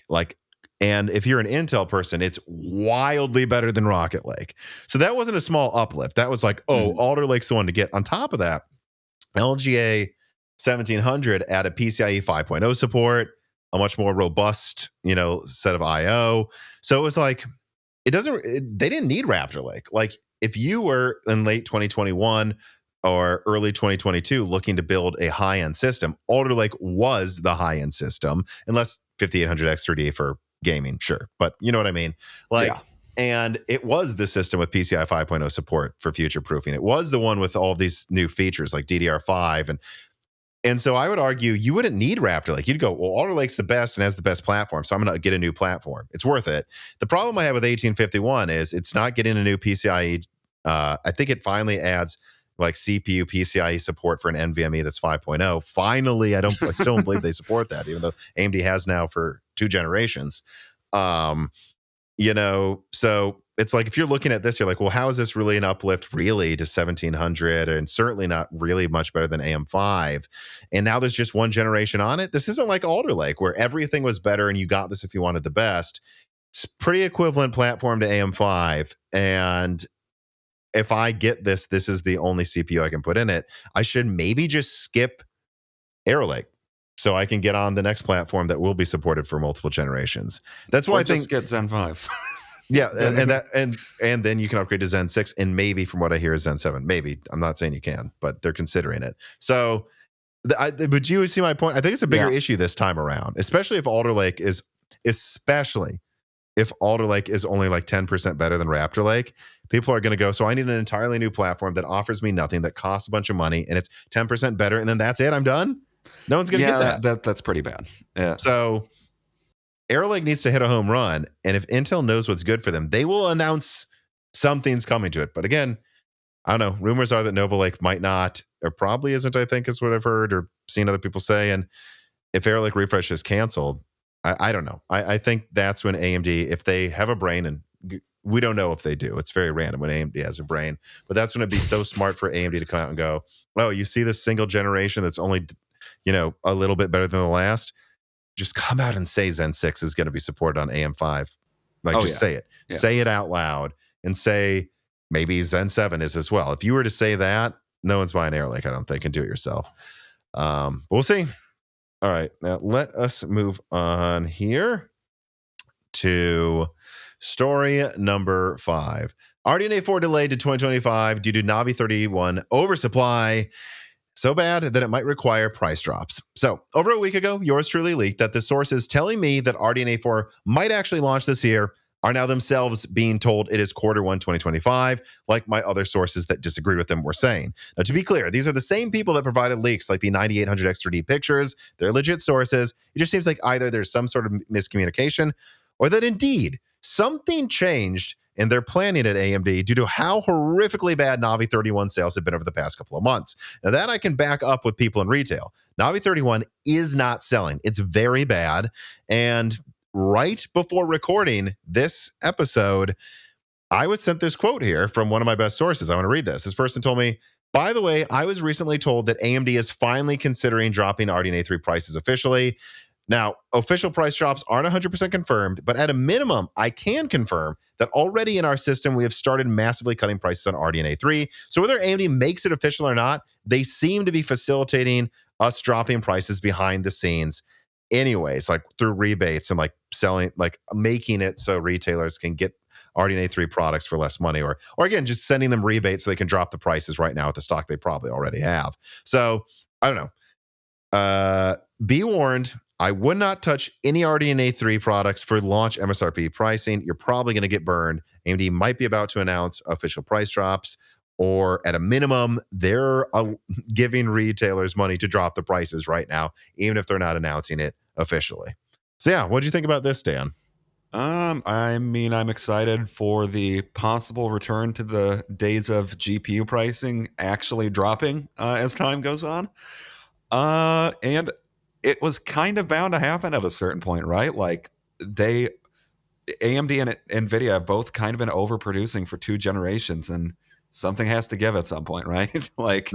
And if you're an Intel person, it's wildly better than Rocket Lake. So that wasn't a small uplift. That was like, Alder Lake's the one to get. On top of that, LGA 1700 added PCIe 5.0 support, a much more robust, set of IO. So it was like, they didn't need Raptor Lake. Like, if you were in late 2021 or early 2022 looking to build a high-end system, Alder Lake was the high-end system, unless 5800X 3D for gaming, sure, but you know what I mean. Like, Yeah. and it was the system with PCI 5.0 support for future proofing. It was the one with all of these new features like DDR5 and so I would argue you wouldn't need Raptor Lake. You'd go, well, Alder Lake's the best and has the best platform, so I'm going to get a new platform. It's worth it. The problem I have with 1851 is it's not getting a new PCIe. I think it finally adds like CPU PCIe support for an NVMe that's 5.0. Finally, I still don't believe they support that, even though AMD has now for 2 generations. So it's like if you're looking at this, you're like, well, how is this really an uplift really to 1700 and certainly not really much better than AM5? And now there's just one generation on it. This isn't like Alder Lake where everything was better and you got this if you wanted the best. It's pretty equivalent platform to AM5. And if I get this is the only CPU I can put in it. I should maybe just skip Arrow Lake so I can get on the next platform that will be supported for multiple generations. That's why I think get Zen 5. Yeah, and then you can upgrade to Zen 6 and maybe from what I hear is Zen 7. Maybe. I'm not saying you can, but they're considering it. So but you see my point? I think it's a bigger issue this time around, especially if Alder Lake is only like 10% better than Raptor Lake. People are going to go, so I need an entirely new platform that offers me nothing, that costs a bunch of money, and it's 10% better, and then that's it, I'm done? No one's going to get that. That's pretty bad. Yeah. So Arrow Lake needs to hit a home run, and if Intel knows what's good for them, they will announce something's coming to it. But again, I don't know. Rumors are that Nova Lake might not, or probably isn't, I think, is what I've heard or seen other people say. And if Arrow Lake refresh is canceled, I don't know. I think that's when AMD, if they have a brain, and we don't know if they do. It's very random when AMD has a brain. But that's when it'd be so smart for AMD to come out and go, oh, you see this single generation that's only, a little bit better than the last? Just come out and say Zen 6 is going to be supported on AM5. Say it. Yeah. Say it out loud and say maybe Zen 7 is as well. If you were to say that, no one's buying Arrow Lake, I don't think, and do it yourself. But we'll see. All right. Now let us move on here to story number 5. RDNA 4 delayed to 2025 due to Navi 31 oversupply. So bad that it might require price drops. So, over a week ago, yours truly leaked that the sources telling me that RDNA 4 might actually launch this year are now themselves being told it is Q1 2025, like my other sources that disagreed with them were saying. Now, to be clear, these are the same people that provided leaks like the 9800 X3D pictures. They're legit sources. It just seems like either there's some sort of miscommunication or that indeed something changed in their planning at AMD due to how horrifically bad Navi 31 sales have been over the past couple of months. Now that I can back up with people in retail. Navi 31 is not selling. It's very bad. And right before recording this episode, I was sent this quote here from one of my best sources. I want to read this. This person told me, by the way, I was recently told that AMD is finally considering dropping RDNA 3 prices officially. Now, official price drops aren't 100% confirmed, but at a minimum, I can confirm that already in our system, we have started massively cutting prices on RDNA 3. So whether AMD makes it official or not, they seem to be facilitating us dropping prices behind the scenes anyways, like through rebates and like selling, like making it so retailers can get RDNA 3 products for less money, or again, just sending them rebates so they can drop the prices right now at the stock they probably already have. So I don't know. Be warned, I would not touch any RDNA 3 products for launch MSRP pricing. You're probably going to get burned. AMD might be about to announce official price drops, or at a minimum, they're giving retailers money to drop the prices right now, even if they're not announcing it officially. So yeah, what do you think about this, Dan? I mean, I'm excited for the possible return to the days of GPU pricing actually dropping as time goes on. And it was kind of bound to happen at a certain point, right? Like AMD and Nvidia have both kind of been overproducing for 2 generations, and something has to give at some point, right? Like,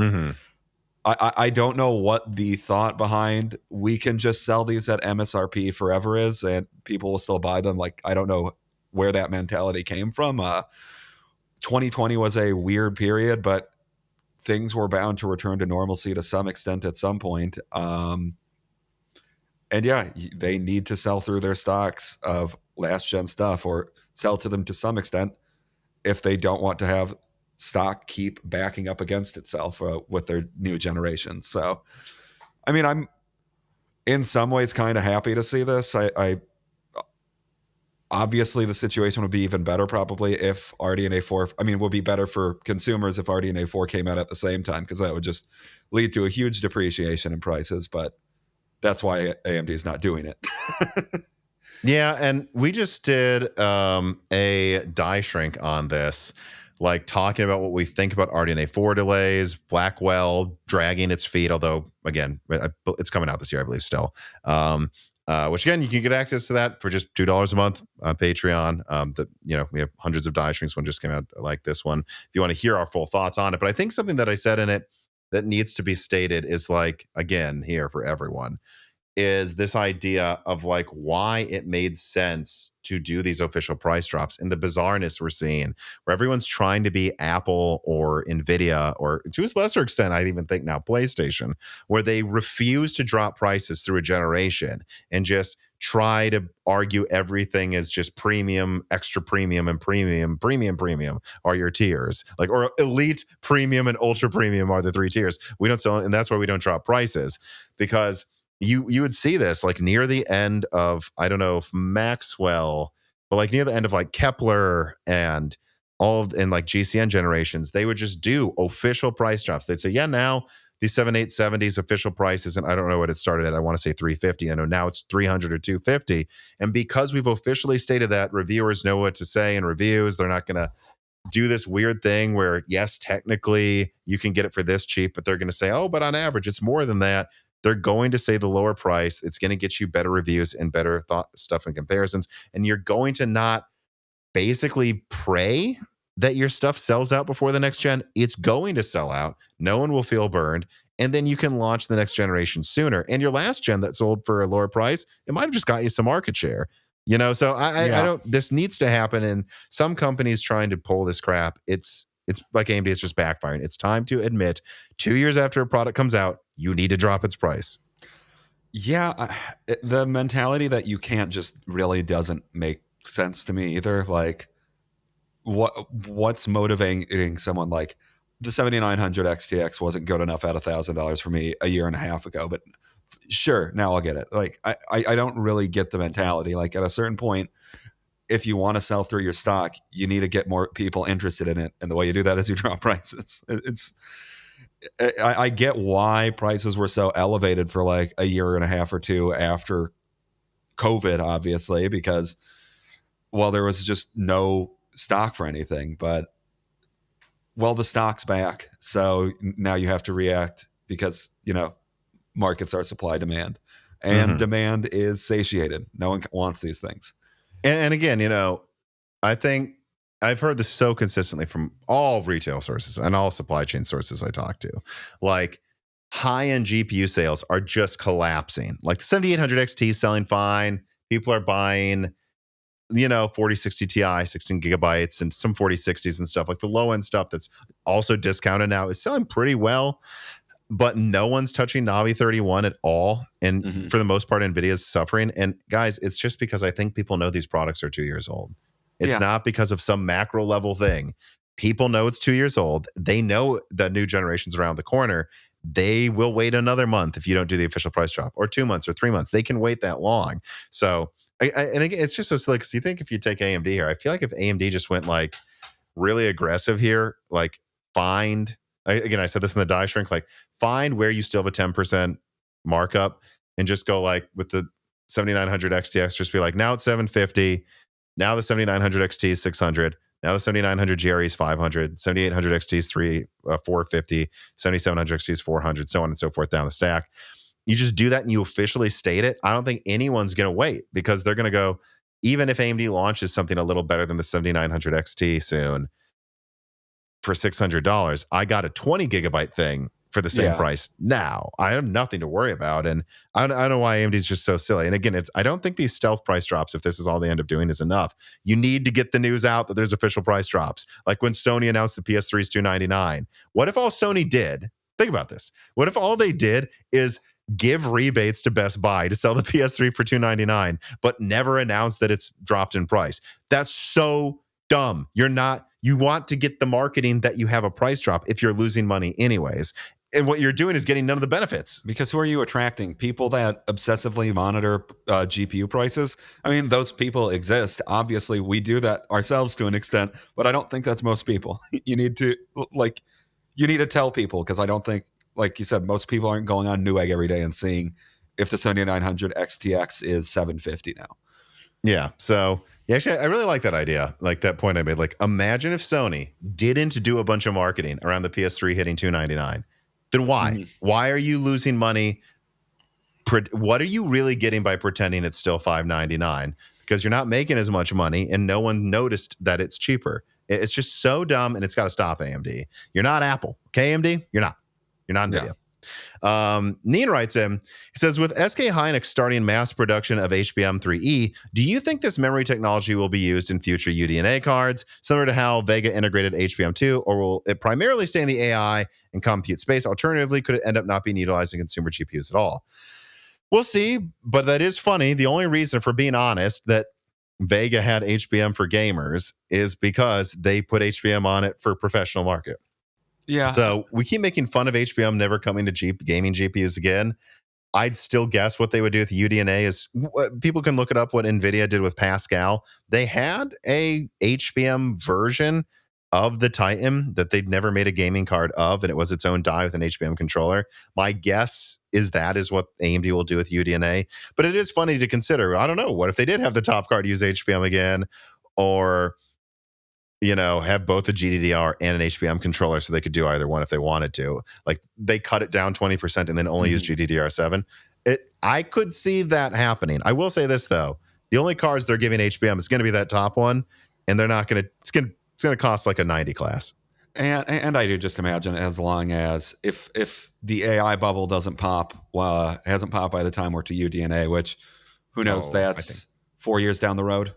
I don't know what the thought behind we can just sell these at MSRP forever is, and people will still buy them. Like, I don't know where that mentality came from. 2020 was a weird period, but things were bound to return to normalcy to some extent at some point. And yeah, they need to sell through their stocks of last gen stuff, or sell to them to some extent if they don't want to have stock keep backing up against itself with their new generation. So, I mean, I'm in some ways kind of happy to see this. Obviously, the situation would be even better probably if RDNA 4, I mean, would be better for consumers if RDNA 4 came out at the same time, because that would just lead to a huge depreciation in prices. But that's why AMD is not doing it. Yeah, and we just did a die shrink on this, like talking about what we think about RDNA 4 delays, Blackwell dragging its feet, although, again, it's coming out this year, I believe, still. Which, again, you can get access to that for just $2 a month on Patreon. We have hundreds of die shrinks. One just came out like this one, if you want to hear our full thoughts on it. But I think something that I said in it that needs to be stated is, like, again, here for everyone, is this idea of like why it made sense to do these official price drops and the bizarreness we're seeing where everyone's trying to be Apple or Nvidia, or to a lesser extent, I even think now PlayStation, where they refuse to drop prices through a generation and just try to argue everything is just premium, extra premium, and premium are your tiers, like, or elite, premium, and ultra premium are the three tiers. We don't sell it, and that's why we don't drop prices, because you would see this like near the end of, I don't know if Maxwell, but like near the end of like Kepler and like GCN generations, they would just do official price drops. They'd say, yeah, now these 7870s official prices, and I don't know what it started at. I want to say 350. I know now it's 300 or 250. And because we've officially stated that, reviewers know what to say in reviews. They're not going to do this weird thing where, yes, technically you can get it for this cheap, but they're going to say, oh, but on average it's more than that. They're going to say the lower price. It's going to get you better reviews and better stuff and comparisons. And you're going to not basically pray that your stuff sells out before the next gen. It's going to sell out. No one will feel burned. And then you can launch the next generation sooner. And your last gen that sold for a lower price, it might have just got you some market share. So I don't, this needs to happen. And some companies trying to pull this crap, it's like AMD is just backfiring. It's time to admit 2 years after a product comes out, you need to drop its price. Yeah, the mentality that you can't just really doesn't make sense to me either. Like, what's motivating someone? Like, the 7900 XTX wasn't good enough at $1,000 for me a year and a half ago, but sure, now I'll get it. Like, I don't really get the mentality. Like, at a certain point, if you want to sell through your stock, you need to get more people interested in it. And the way you do that is you drop prices. I get why prices were so elevated for like a year and a half or two after COVID, obviously, because, well, there was just no stock for anything. But, well, the stock's back. So now you have to react because, markets are supply demand. And demand is satiated. No one wants these things. And again, I think I've heard this so consistently from all retail sources and all supply chain sources I talk to. Like, high-end GPU sales are just collapsing. Like, the 7800 XT is selling fine. People are buying, 4060 Ti, 16 gigabytes, and some 4060s and stuff. Like, the low-end stuff that's also discounted now is selling pretty well. But no one's touching Navi 31 at all. And for the most part, NVIDIA is suffering. And guys, it's just because I think people know these products are 2 years old. It's not because of some macro level thing. People know it's 2 years old. They know the new generation's around the corner. They will wait another month if you don't do the official price drop, or 2 months or 3 months. They can wait that long. So, and again, it's just so silly, because you think if you take AMD here, I feel like if AMD just went like really aggressive here, like I said this in the die shrink, like find where you still have a 10% markup and just go like with the 7900 XTX, just be like, now it's 750. Now the 7900 XT is 600. Now the 7900 GRE is 500. 7800 XT is 450. 7700 XT is 400, so on and so forth down the stack. You just do that and you officially state it. I don't think anyone's going to wait, because they're going to go, even if AMD launches something a little better than the 7900 XT soon, for $600, I got a 20 gigabyte thing for the same price now. I have nothing to worry about. And I don't know why AMD is just so silly. And again, I don't think these stealth price drops, if this is all they end up doing, is enough. You need to get the news out that there's official price drops. Like when Sony announced the PS3 is $299. What if all Sony did, think about this, what if all they did is give rebates to Best Buy to sell the PS3 for $299, but never announce that it's dropped in price? That's so dumb. You want to get the marketing that you have a price drop if you're losing money anyways. and what you're doing is getting none of the benefits. Because who are you attracting? People that obsessively monitor GPU prices? I mean, those people exist. Obviously, we do that ourselves to an extent, but I don't think that's most people. You need to tell people, because I don't think, like you said, most people aren't going on Newegg every day and seeing if the 7900 XTX is 750 now. Yeah. So actually, I really like that idea. Like that point I made. Like, imagine if Sony didn't do a bunch of marketing around the PS3 hitting $299. Then why? Mm-hmm. Why are you losing money? What are you really getting by pretending it's still $599? Because you're not making as much money, and no one noticed that it's cheaper. It's just so dumb, and it's got to stop, AMD. You're not Apple. Okay, AMD? You're not. You're not Nvidia. Yeah. Neen writes in, he says, with SK Hynix starting mass production of HBM3E, do you think this memory technology will be used in future UDNA cards, similar to how Vega integrated HBM2, or will it primarily stay in the AI and compute space? Alternatively, could it end up not being utilized in consumer GPUs at all? We'll see, but that is funny. The only reason, for being honest, that Vega had HBM for gamers is because they put HBM on it for professional market. Yeah. So we keep making fun of HBM never coming to gaming GPUs again. I'd still guess what they would do with UDNA is, people can look it up, what Nvidia did with Pascal. They had a HBM version of the Titan that they'd never made a gaming card of, and it was its own die with an HBM controller. My guess is that is what AMD will do with UDNA. But it is funny to consider. I don't know. What if they did have the top card use HBM again, or have both a GDDR and an HBM controller so they could do either one if they wanted to. Like, they cut it down 20% and then only use GDDR7. I could see that happening. I will say this, though. The only cards they're giving HBM is going to be that top one, and they're not going to, it's going to cost like a 90 class. And I do just imagine, as long as if the AI bubble doesn't pop, hasn't popped by the time we're to UDNA, which who knows, that's 4 years down the road.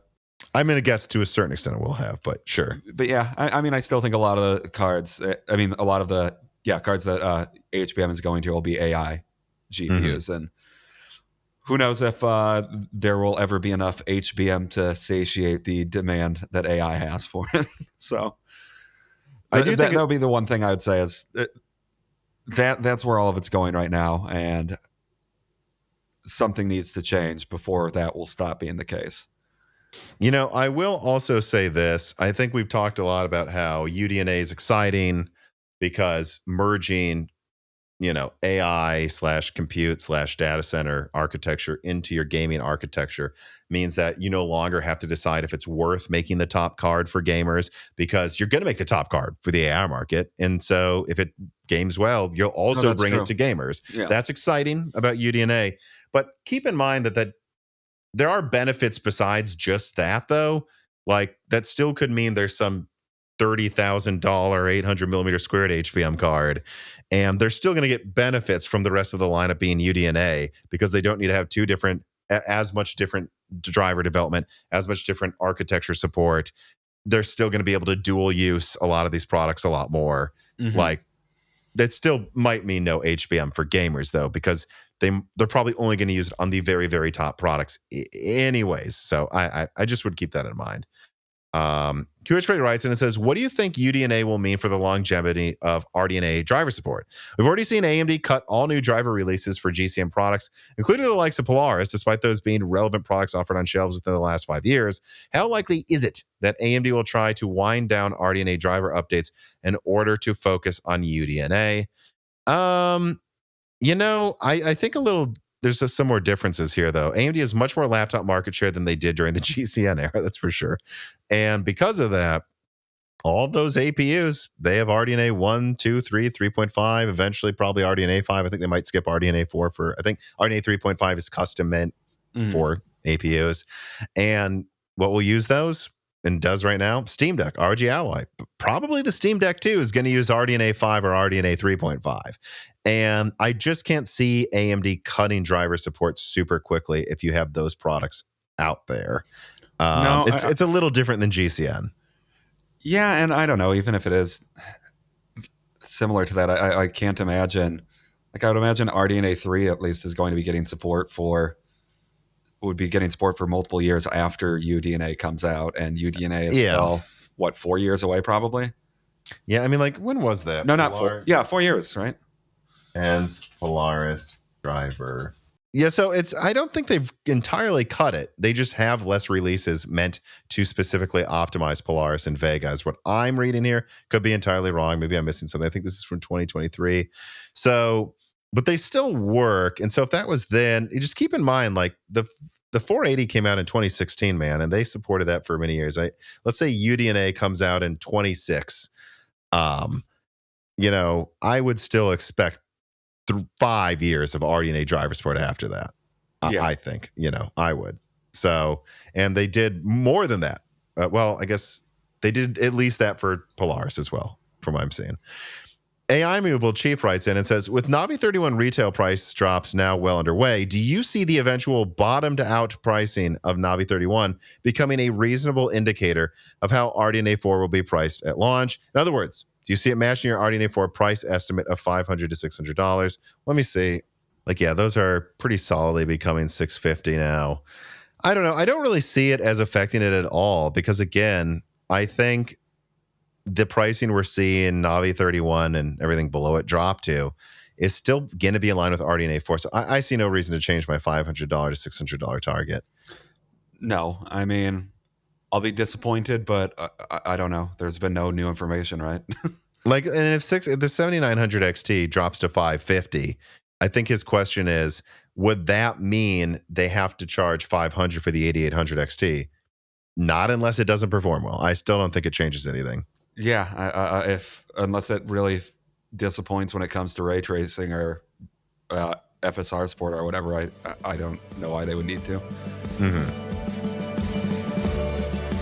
I'm going to guess to a certain extent it will have, but sure. But yeah, I mean, I still think a lot of the cards, a lot of the cards that HBM is going to will be AI GPUs. Mm-hmm. And who knows if there will ever be enough HBM to satiate the demand that AI has for it. So I do think that would be the one thing I would say is that's where all of it's going right now. And something needs to change before that will stop being the case. I will also say this. I think we've talked a lot about how UDNA is exciting because merging, AI/compute/data center architecture into your gaming architecture means that you no longer have to decide if it's worth making the top card for gamers, because you're going to make the top card for the AI market. And so if it games well, you'll also bring it to gamers. Yeah. That's exciting about UDNA. But keep in mind that there are benefits besides just that, though. Like, that still could mean there's some $30,000 800 millimeter squared HBM card, and they're still going to get benefits from the rest of the lineup being UDNA, because they don't need to have as much different driver development, as much different architecture support. They're still going to be able to dual use a lot of these products a lot more. Mm-hmm. Like, that still might mean no HBM for gamers, though, because they're probably only going to use it on the very, very top products anyways. So I just would keep that in mind. QH writes in and says, what do you think UDNA will mean for the longevity of RDNA driver support? We've already seen AMD cut all new driver releases for GCN products, including the likes of Polaris, despite those being relevant products offered on shelves within the last 5 years. How likely is it that AMD will try to wind down RDNA driver updates in order to focus on UDNA? I think there's some more differences here, though. AMD has much more laptop market share than they did during the GCN era, that's for sure. And because of that, all of those APUs, they have RDNA 1, 2, 3, 3.5, eventually probably RDNA 5. I think they might skip RDNA 4 I think RDNA 3.5 is custom meant for APUs. And what will use those, and does right now, Steam Deck, RG Alloy. Probably the Steam Deck 2 is going to use RDNA 5 or RDNA 3.5. And I just can't see AMD cutting driver support super quickly if you have those products out there. It's a little different than GCN. Yeah, and I don't know, even if it is similar to that, I can't imagine. Like, I would imagine RDNA 3 at least is going to be getting support for multiple years after UDNA comes out, and UDNA is still 4 years away probably. Yeah, I mean, like, when was that? No, not 4. Yeah, 4 years, right? and Polaris driver. Yeah, so I don't think they've entirely cut it. They just have less releases meant to specifically optimize Polaris and Vega is what I'm reading here. Could be entirely wrong. Maybe I'm missing something. I think this is from 2023. So, but they still work. And so if that was then, you just keep in mind, like the 480 came out in 2016, man, and they supported that for many years. Let's say UDNA comes out in 26. I would still expect 5 years of RDNA driver support after that. Yeah. I think, I would. So, and they did more than that. I guess they did at least that for Polaris as well, from what I'm seeing. AI Movable Chief writes in and says, with Navi 31 retail price drops now well underway, do you see the eventual bottomed out pricing of Navi 31 becoming a reasonable indicator of how RDNA 4 will be priced at launch? In other words, do you see it matching your RDNA 4 price estimate of $500 to $600? Let me see. Those are pretty solidly becoming $650 now. I don't know. I don't really see it as affecting it at all because, again, I think the pricing we're seeing Navi 31 and everything below it drop to is still going to be in line with RDNA 4. So I see no reason to change my $500 to $600 target. No, I mean, I'll be disappointed, but I don't know. There's been no new information, right? And if the 7900 XT drops to 550, I think his question is, would that mean they have to charge 500 for the 8800 XT? Not unless it doesn't perform well. I still don't think it changes anything. Yeah, unless it really disappoints when it comes to ray tracing or FSR support or whatever, I don't know why they would need to. Mm-hmm.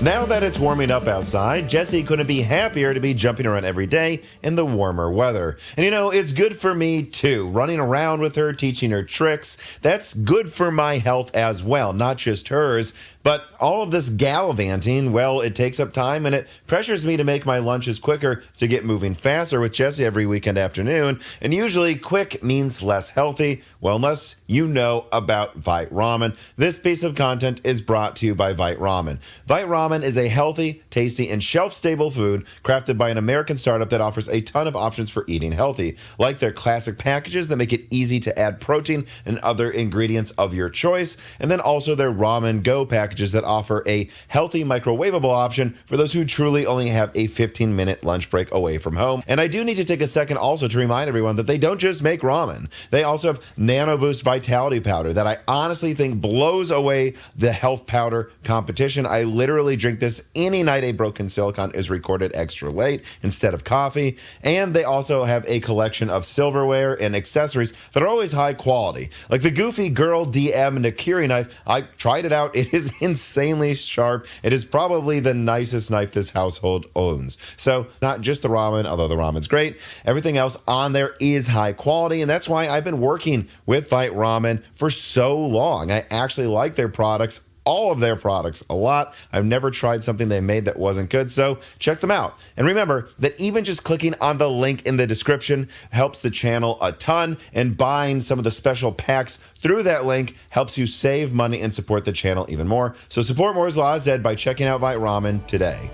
Now that it's warming up outside, Jessie couldn't be happier to be jumping around every day in the warmer weather. And it's good for me too. Running around with her, teaching her tricks, that's good for my health as well, not just hers. But all of this gallivanting, well, it takes up time and it pressures me to make my lunches quicker to get moving faster with Jessie every weekend afternoon. And usually quick means less healthy. Well, unless you know about Vite Ramen. This piece of content is brought to you by Vite Ramen. Vite Ramen is a healthy, tasty, and shelf-stable food crafted by an American startup that offers a ton of options for eating healthy, like their classic packages that make it easy to add protein and other ingredients of your choice, and then also their Ramen Go packages that offer a healthy microwavable option for those who truly only have a 15-minute lunch break away from home. And I do need to take a second also to remind everyone that they don't just make ramen. They also have Nano Boost Vitality Powder that I honestly think blows away the health powder competition. I literally drink this any night a broken silicon is recorded extra late instead of coffee. And they also have a collection of silverware and accessories that are always high quality. Like the Goofy Girl DM Nakiri knife, I tried it out. It is insanely sharp. It is probably the nicest knife this household owns. So not just the ramen, although the ramen's great. Everything else on there is high quality, and that's why I've been working with Vite Ramen for so long. I actually like their products, all of their products, a lot. I've never tried something they made that wasn't good, so check them out. And remember that even just clicking on the link in the description helps the channel a ton, and buying some of the special packs through that link helps you save money and support the channel even more. So support Moore's Law Z by checking out Vite Ramen today.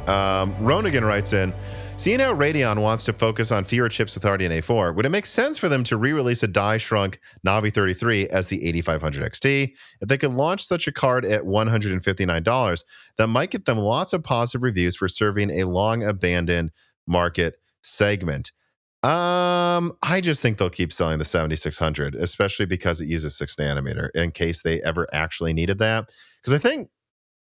Ronigan writes in, seeing how Radeon wants to focus on fewer chips with RDNA 4, would it make sense for them to re-release a die-shrunk Navi 33 as the 8500 XT? If they could launch such a card at $159, that might get them lots of positive reviews for serving a long-abandoned market segment. I just think they'll keep selling the 7600, especially because it uses 6 nanometer, in case they ever actually needed that. Because I think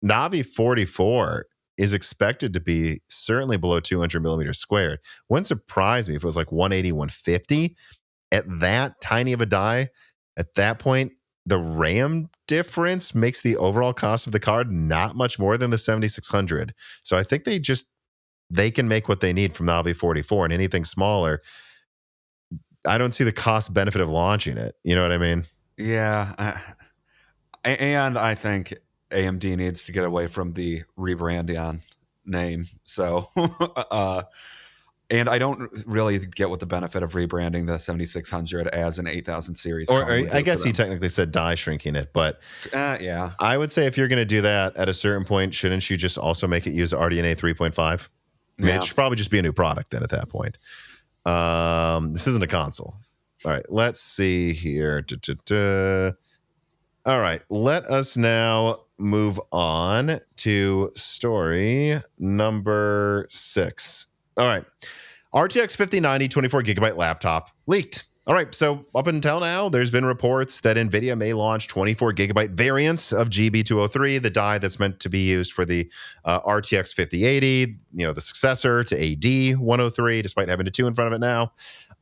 Navi 44 is expected to be certainly below 200 millimeters squared. Wouldn't surprise me if it was like 180, 150 at that tiny of a die. At that point, the RAM difference makes the overall cost of the card not much more than the 7600. So I think they can make what they need from the Navi 44, and anything smaller, I don't see the cost benefit of launching it. You know what I mean? Yeah. And I think AMD needs to get away from the rebranding name. So, and I don't really get what the benefit of rebranding the 7600 as an 8000 series. Or I guess he technically said die shrinking it, but yeah. I would say if you're going to do that at a certain point, shouldn't you just also make it use RDNA 3.5? I mean, it should probably just be a new product then at that point. This isn't a console. All right, let's see here. All right, let us now move on to story number 6. All right, RTX 5090 24GB laptop leaked. All right, so up until now, there's been reports that Nvidia may launch 24GB variants of GB203, the die that's meant to be used for the RTX 5080, the successor to AD103, despite having a 2 in front of it now.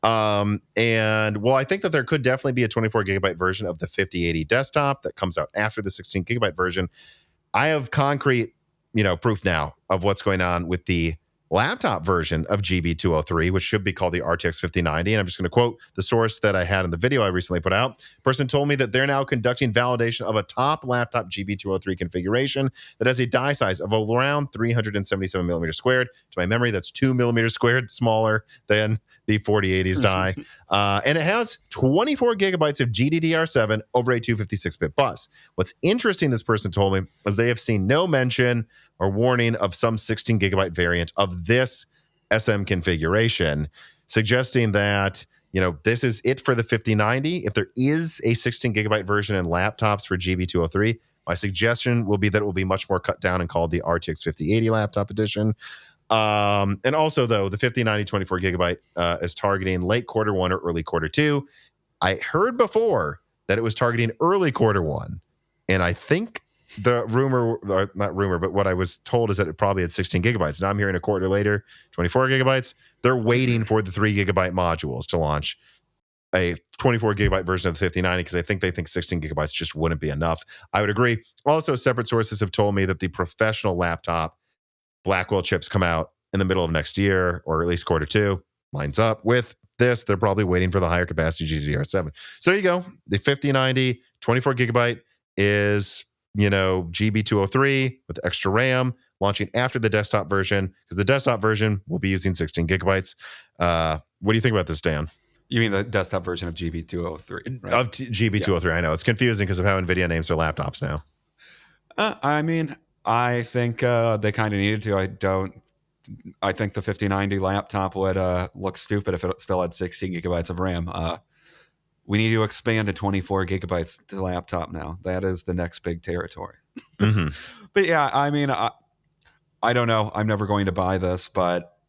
I think that there could definitely be a 24GB version of the 5080 desktop that comes out after the 16GB version. I have concrete, proof now of what's going on with the laptop version of GB203, which should be called the RTX 5090. And I'm just going to quote the source that I had in the video I recently put out. Person told me that they're now conducting validation of a top laptop GB203 configuration that has a die size of around 377 millimeters squared. To my memory, that's 2 millimeters squared smaller than the 4080's die. And it has 24 gigabytes of GDDR7 over a 256-bit bus. What's interesting, this person told me, is they have seen no mention or warning of some 16 gigabyte variant of this SM configuration, suggesting that, this is it for the 5090. If there is a 16 gigabyte version in laptops for GB203, my suggestion will be that it will be much more cut down and called the RTX 5080 laptop edition. And also, though, the 5090 24 gigabyte is targeting late quarter 1 or early quarter 2. I heard before that it was targeting early quarter 1, and I think the rumor, or not rumor, but what I was told is that it probably had 16 gigabytes. Now I'm hearing a quarter later, 24 gigabytes. They're waiting for the 3 gigabyte modules to launch a 24 gigabyte version of the 5090 because I think they think 16 gigabytes just wouldn't be enough. I would agree. Also, separate sources have told me that the professional laptop Blackwell chips come out in the middle of next year, or at least quarter 2. Lines up with this. They're probably waiting for the higher capacity GDDR7. So there you go. The 5090 24 gigabyte is GB203 with extra RAM, launching after the desktop version, because the desktop version will be using 16 gigabytes. What do you think about this, Dan? You mean the desktop version of GB203? Right? Of GB203, yeah. I know. It's confusing because of how NVIDIA names their laptops now. I think they kind of needed to. I think the 5090 laptop would look stupid if it still had 16 gigabytes of RAM. We need to expand to 24 gigabytes to laptop now. That is the next big territory. Mm-hmm. But yeah, I don't know. I'm never going to buy this, but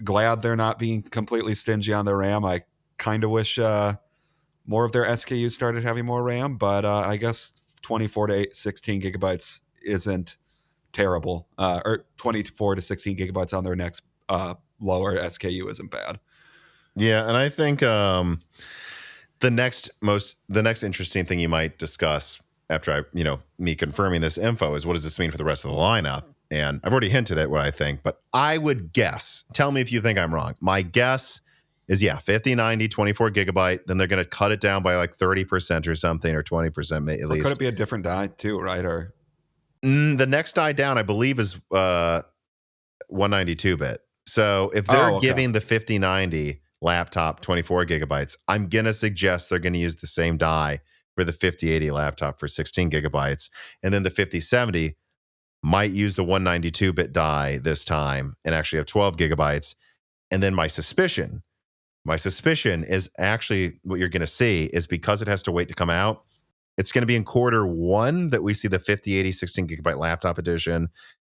glad they're not being completely stingy on their RAM. I kind of wish more of their SKUs started having more RAM, but I guess 24 to 16 gigabytes isn't terrible. Or 24 to 16 gigabytes on their next lower SKU isn't bad. Yeah, and I think the next interesting thing you might discuss after me confirming this info is, what does this mean for the rest of the lineup? And I've already hinted at what I think, but I would guess, tell me if you think I'm wrong. My guess is 5090 24 gigabyte, then they're going to cut it down by like 30% or something, or 20% at least. Could it be a different die too, right? Or the next die down, I believe, is 192-bit. So if they're giving the 5090 laptop 24 gigabytes, I'm going to suggest they're going to use the same die for the 5080 laptop for 16 gigabytes. And then the 5070 might use the 192-bit die this time and actually have 12 gigabytes. And then my suspicion is actually what you're going to see is, because it has to wait to come out, it's going to be in quarter 1 that we see the 5080 16 gigabyte laptop edition,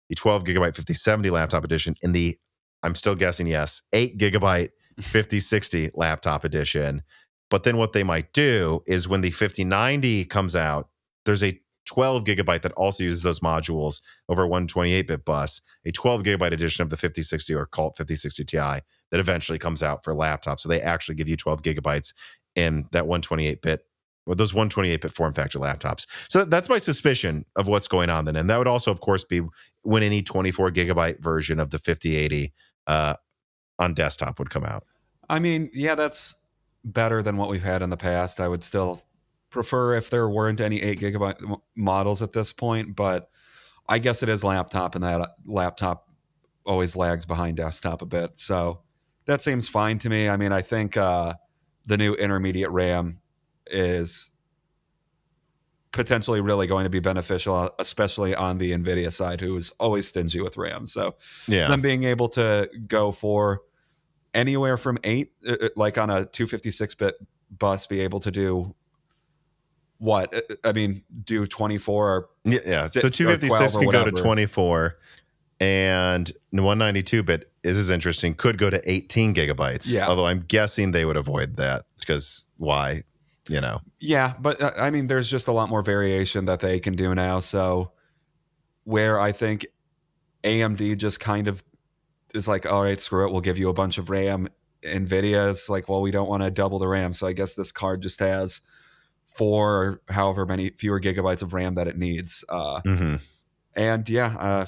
the 12 gigabyte 5070 laptop edition, and the, I'm still guessing, 8 gigabyte 5060 laptop edition. But then what they might do is, when the 5090 comes out, there's a 12 gigabyte that also uses those modules over a 128-bit bus, a 12 gigabyte edition of the 5060, or call it 5060 Ti, that eventually comes out for laptops. So they actually give you 12 gigabytes in that 128-bit, or those 128-bit form factor laptops. So that's my suspicion of what's going on then. And that would also, of course, be when any 24 gigabyte version of the 5080 on desktop would come out. I mean, yeah, that's better than what we've had in the past. I would still prefer if there weren't any 8 gigabyte models at this point, but I guess it is laptop, and that laptop always lags behind desktop a bit. So that seems fine to me. I mean, I think the new intermediate RAM is potentially really going to be beneficial, especially on the Nvidia side, who is always stingy with RAM. So them being able to go for anywhere from 8, like on a 256-bit bus, be able to do what? I mean, do 24 or Yeah. So 6 or 12 256 or can go to whatever. 24, and 192-bit, this is interesting, could go to 18 gigabytes. Yeah. Although I'm guessing they would avoid that because why? Yeah, but I mean, there's just a lot more variation that they can do now. So where I think AMD just kind of is like, all right, screw it, we'll give you a bunch of RAM. Nvidia is like, well, we don't want to double the RAM, so I guess this card just has 4 or however many fewer gigabytes of RAM that it needs. And yeah,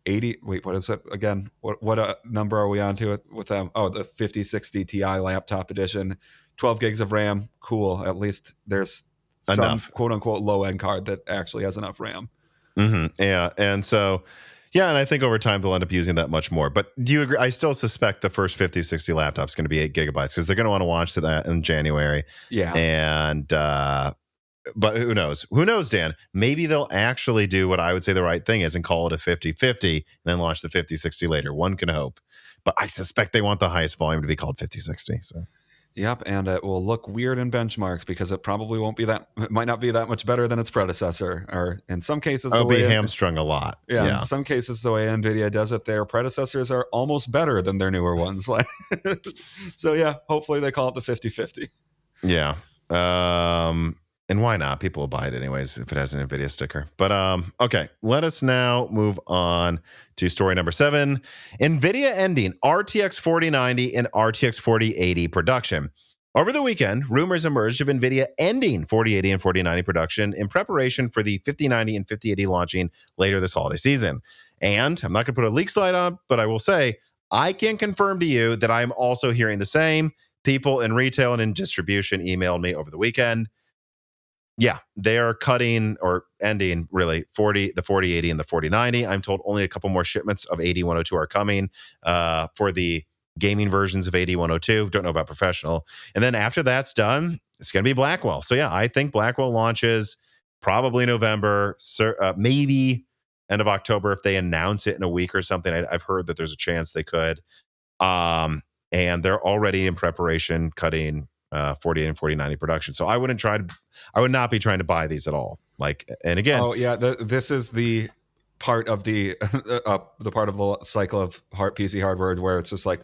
80. Wait, what is it again? What number are we on to it with them? Oh, the 5060 Ti laptop edition, 12 gigs of RAM. Cool. At least there's some Enough. quote unquote low end card that actually has enough RAM. Yeah. And so, yeah, and I think over time they'll end up using that much more. But do you agree? I still suspect the first 5060 laptop is going to be 8 gigabytes because they're going to want to launch that in January. Yeah. And, but who knows? Who knows, Dan? Maybe they'll actually do what I would say the right thing is and call it a 5050 and then launch the 5060 later. One can hope. But I suspect they want the highest volume to be called 5060. So. Yep, and it will look weird in benchmarks because it probably won't be that. It might not be that much better than its predecessor, or in some cases, it'll be hamstrung a lot. Yeah, in some cases, the way Nvidia does it, their predecessors are almost better than their newer ones. Like, so yeah, hopefully they call it the 5050. Yeah, and why not? People will buy it anyways if it has an Nvidia sticker. But okay, let us now move on to story number 7. Nvidia ending RTX 4090 and RTX 4080 production. Over the weekend, rumors emerged of Nvidia ending 4080 and 4090 production in preparation for the 5090 and 5080 launching later this holiday season. And I'm not going to put a leak slide on, but I will say I can confirm to you that I'm also hearing the same. People in retail and in distribution emailed me over the weekend. Yeah, they are cutting or ending really the 4080 and the 4090. I'm told only a couple more shipments of 8102 are coming for the gaming versions of 8102. Don't know about professional. And then after that's done, it's going to be Blackwell. So yeah, I think Blackwell launches probably November, maybe end of October if they announce it in a week or something. I've heard that there's a chance they could. And they're already in preparation cutting 40 and 4090 production. So I would not be trying to buy these at all. Like, and again, oh yeah, this is the part of the part of the cycle of PC hardware where it's just like,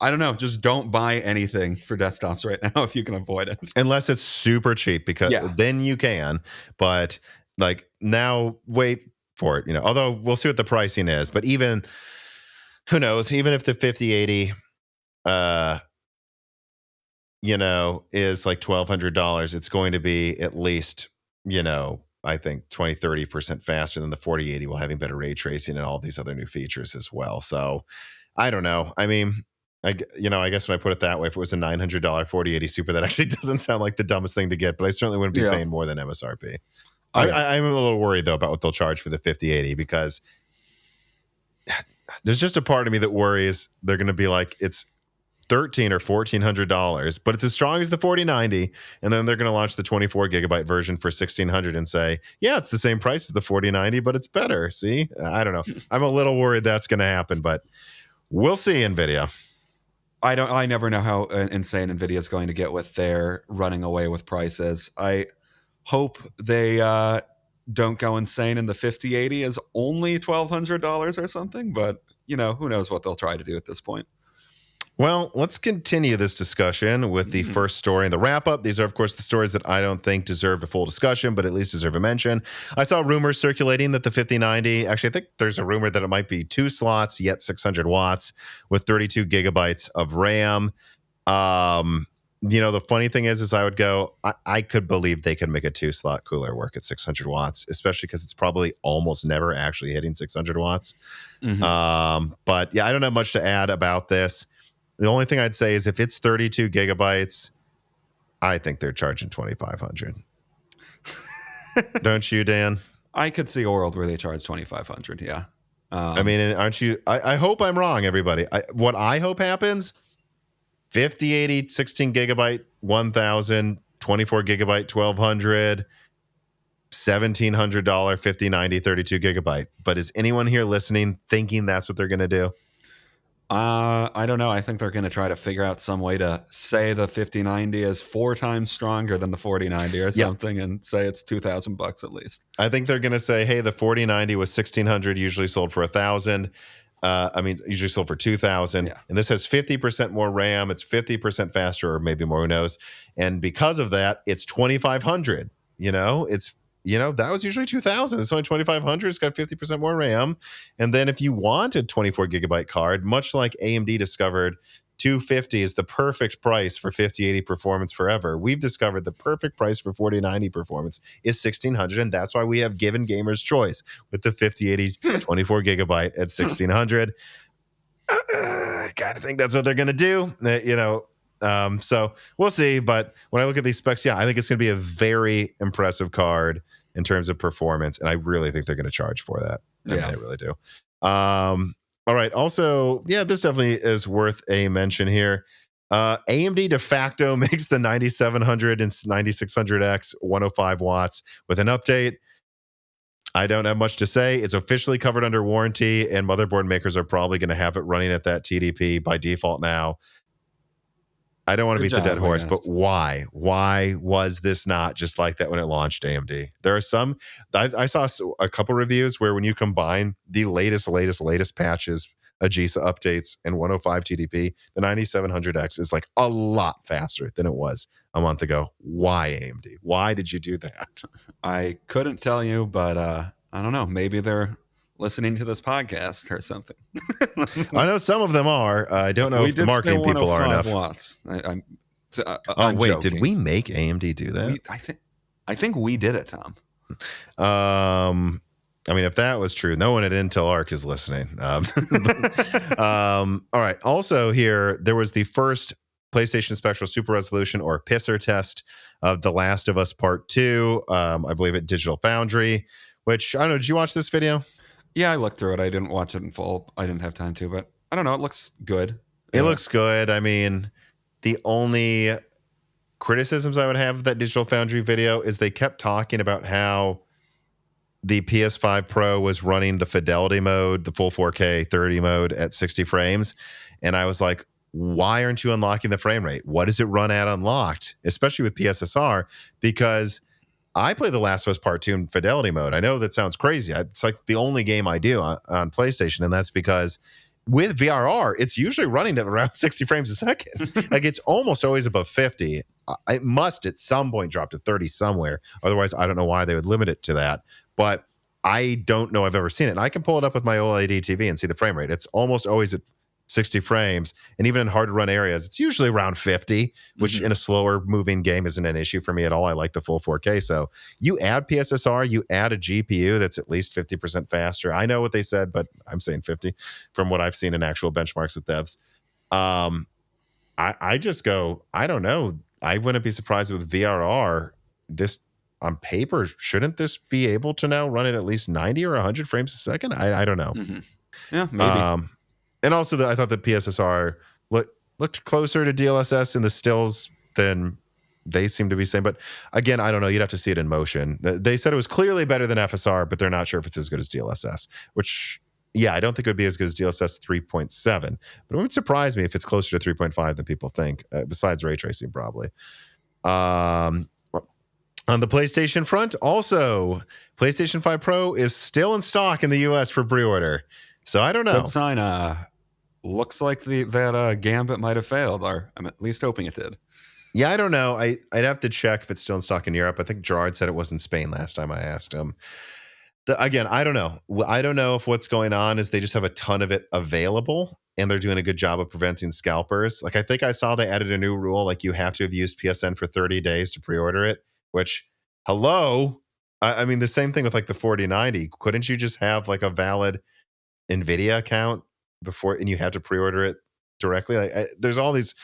I don't know, just don't buy anything for desktops right now if you can avoid it, unless it's super cheap, because then you can. But like now, wait for it. Although we'll see what the pricing is. But even who knows? Even if the 5080 is like $1,200, it's going to be at least, I think 20-30% faster than the 4080 while having better ray tracing and all these other new features as well. So I don't know. I mean, I guess when I put it that way, if it was a $900 4080 Super, that actually doesn't sound like the dumbest thing to get, but I certainly wouldn't be paying more than MSRP. I'm a little worried though about what they'll charge for the 5080 because there's just a part of me that worries they're going to be like, it's $1,300 or $1,400, but it's as strong as the 4090, and then they're going to launch the 24 gigabyte version for $1,600 and say, yeah, it's the same price as the 4090, but it's better. See, I don't know. I'm a little worried that's going to happen, but we'll see. Nvidia. I never know how insane Nvidia is going to get with their running away with prices. I hope they don't go insane and the 5080 is only $1,200 or something, but who knows what they'll try to do at this point. Well, let's continue this discussion with the first story and the wrap up. These are, of course, the stories that I don't think deserve a full discussion, but at least deserve a mention. I saw rumors circulating that the 5090, actually, I think there's a rumor that it might be 2 slots, yet 600 watts with 32 gigabytes of RAM. The funny thing is I would go, I could believe they could make a 2-slot cooler work at 600 watts, especially because it's probably almost never actually hitting 600 watts. But yeah, I don't have much to add about this. The only thing I'd say is if it's 32 gigabytes, I think they're charging $2,500. Don't you, Dan? I could see a world where they charge $2,500. Yeah. I mean, aren't you? I hope I'm wrong, everybody. What I hope happens: 5080, 16 gigabyte, 1,000, 24 gigabyte, 1,200, $1,700, 5090, 32 gigabyte. But is anyone here listening thinking that's what they're going to do? I don't know. I think they're going to try to figure out some way to say the 5090 is 4 times stronger than the 4090 or Yeah. something, and say it's $2,000 at least. I think they're going to say, hey, the 4090 was 1,600, usually sold for 1,000. Usually sold for 2,000. Yeah. And this has 50% more RAM. It's 50% faster, or maybe more, who knows. And because of that, it's 2,500. That was usually 2,000. It's only 2,500. It's got 50% more RAM. And then if you want a 24 gigabyte card, much like AMD discovered, 250 is the perfect price for 5080 performance forever. We've discovered the perfect price for 4090 performance is 1,600, and that's why we have given gamers choice with the 5080 24 gigabyte at 1,600. I kind of think that's what they're going to do. So we'll see. But when I look at these specs, I think it's going to be a very impressive card in terms of performance, and I really think they're going to charge for that. I really do. All right. Also, this definitely is worth a mention here. AMD de facto makes the 9700 and 9600X 105 watts with an update. I don't have much to say. It's officially covered under warranty, and motherboard makers are probably going to have it running at that TDP by default now. I don't want to beat the dead horse, but why? Why was this not just like that when it launched, AMD? There are some, I saw a couple reviews where when you combine the latest patches, AGISA updates, and 105 TDP, the 9700X is like a lot faster than it was a month ago. Why, AMD? Why did you do that? I couldn't tell you, but I don't know. Maybe they're listening to this podcast or something. I know some of them are. I don't know if the marketing people are enough. Watts. I'm wait, joking. did we make AMD do that? I think we did it, Tom. If that was true, no one at Intel Arc is listening. All right. Also here, there was the first PlayStation Spectral Super Resolution, or PISR test, of The Last of Us Part 2, I believe at Digital Foundry, which, I don't know, did you watch this video? Yeah, I looked through it. I didn't watch it in full. I didn't have time to, but I don't know. It looks good. It looks good. I mean, the only criticisms I would have of that Digital Foundry video is they kept talking about how the PS5 Pro was running the fidelity mode, the full 4K 30 mode at 60 frames. And I was like, why aren't you unlocking the frame rate? What does it run at unlocked, especially with PSSR? Because I play The Last of Us Part 2 in fidelity mode. I know that sounds crazy. It's like the only game I do on PlayStation, and that's because with VRR, it's usually running at around 60 frames a second. Like, it's almost always above 50. It must at some point drop to 30 somewhere. Otherwise, I don't know why they would limit it to that. But I don't know I've ever seen it. And I can pull it up with my OLED TV and see the frame rate. It's almost always at 60 frames, and even in hard to run areas, it's usually around 50, which in a slower moving game isn't an issue for me at all. I like the full 4K. So you add PSSR, you add a GPU that's at least 50% faster. I know what they said, but I'm saying 50 from what I've seen in actual benchmarks with devs. I just go, I don't know. I wouldn't be surprised with VRR. This on paper, shouldn't this be able to now run at least 90 or 100 frames a second? I don't know. Yeah, maybe. And also, I thought the PSSR looked closer to DLSS in the stills than they seem to be saying. But again, I don't know. You'd have to see it in motion. They said it was clearly better than FSR, but they're not sure if it's as good as DLSS, which, I don't think it would be as good as DLSS 3.7. But it wouldn't surprise me if it's closer to 3.5 than people think, besides ray tracing, probably. On the PlayStation front, also, PlayStation 5 Pro is still in stock in the US for pre-order. So I don't know. Good sign. Looks like that Gambit might have failed, or I'm at least hoping it did. Yeah, I don't know. I'd have to check if it's still in stock in Europe. I think Gerard said it was in Spain last time I asked him. Again, I don't know. I don't know if what's going on is they just have a ton of it available and they're doing a good job of preventing scalpers. Like, I think I saw they added a new rule, like you have to have used PSN for 30 days to pre-order it, which, hello? I mean, the same thing with like the 4090. Couldn't you just have like a valid Nvidia account before, and you had to pre-order it directly? There's all these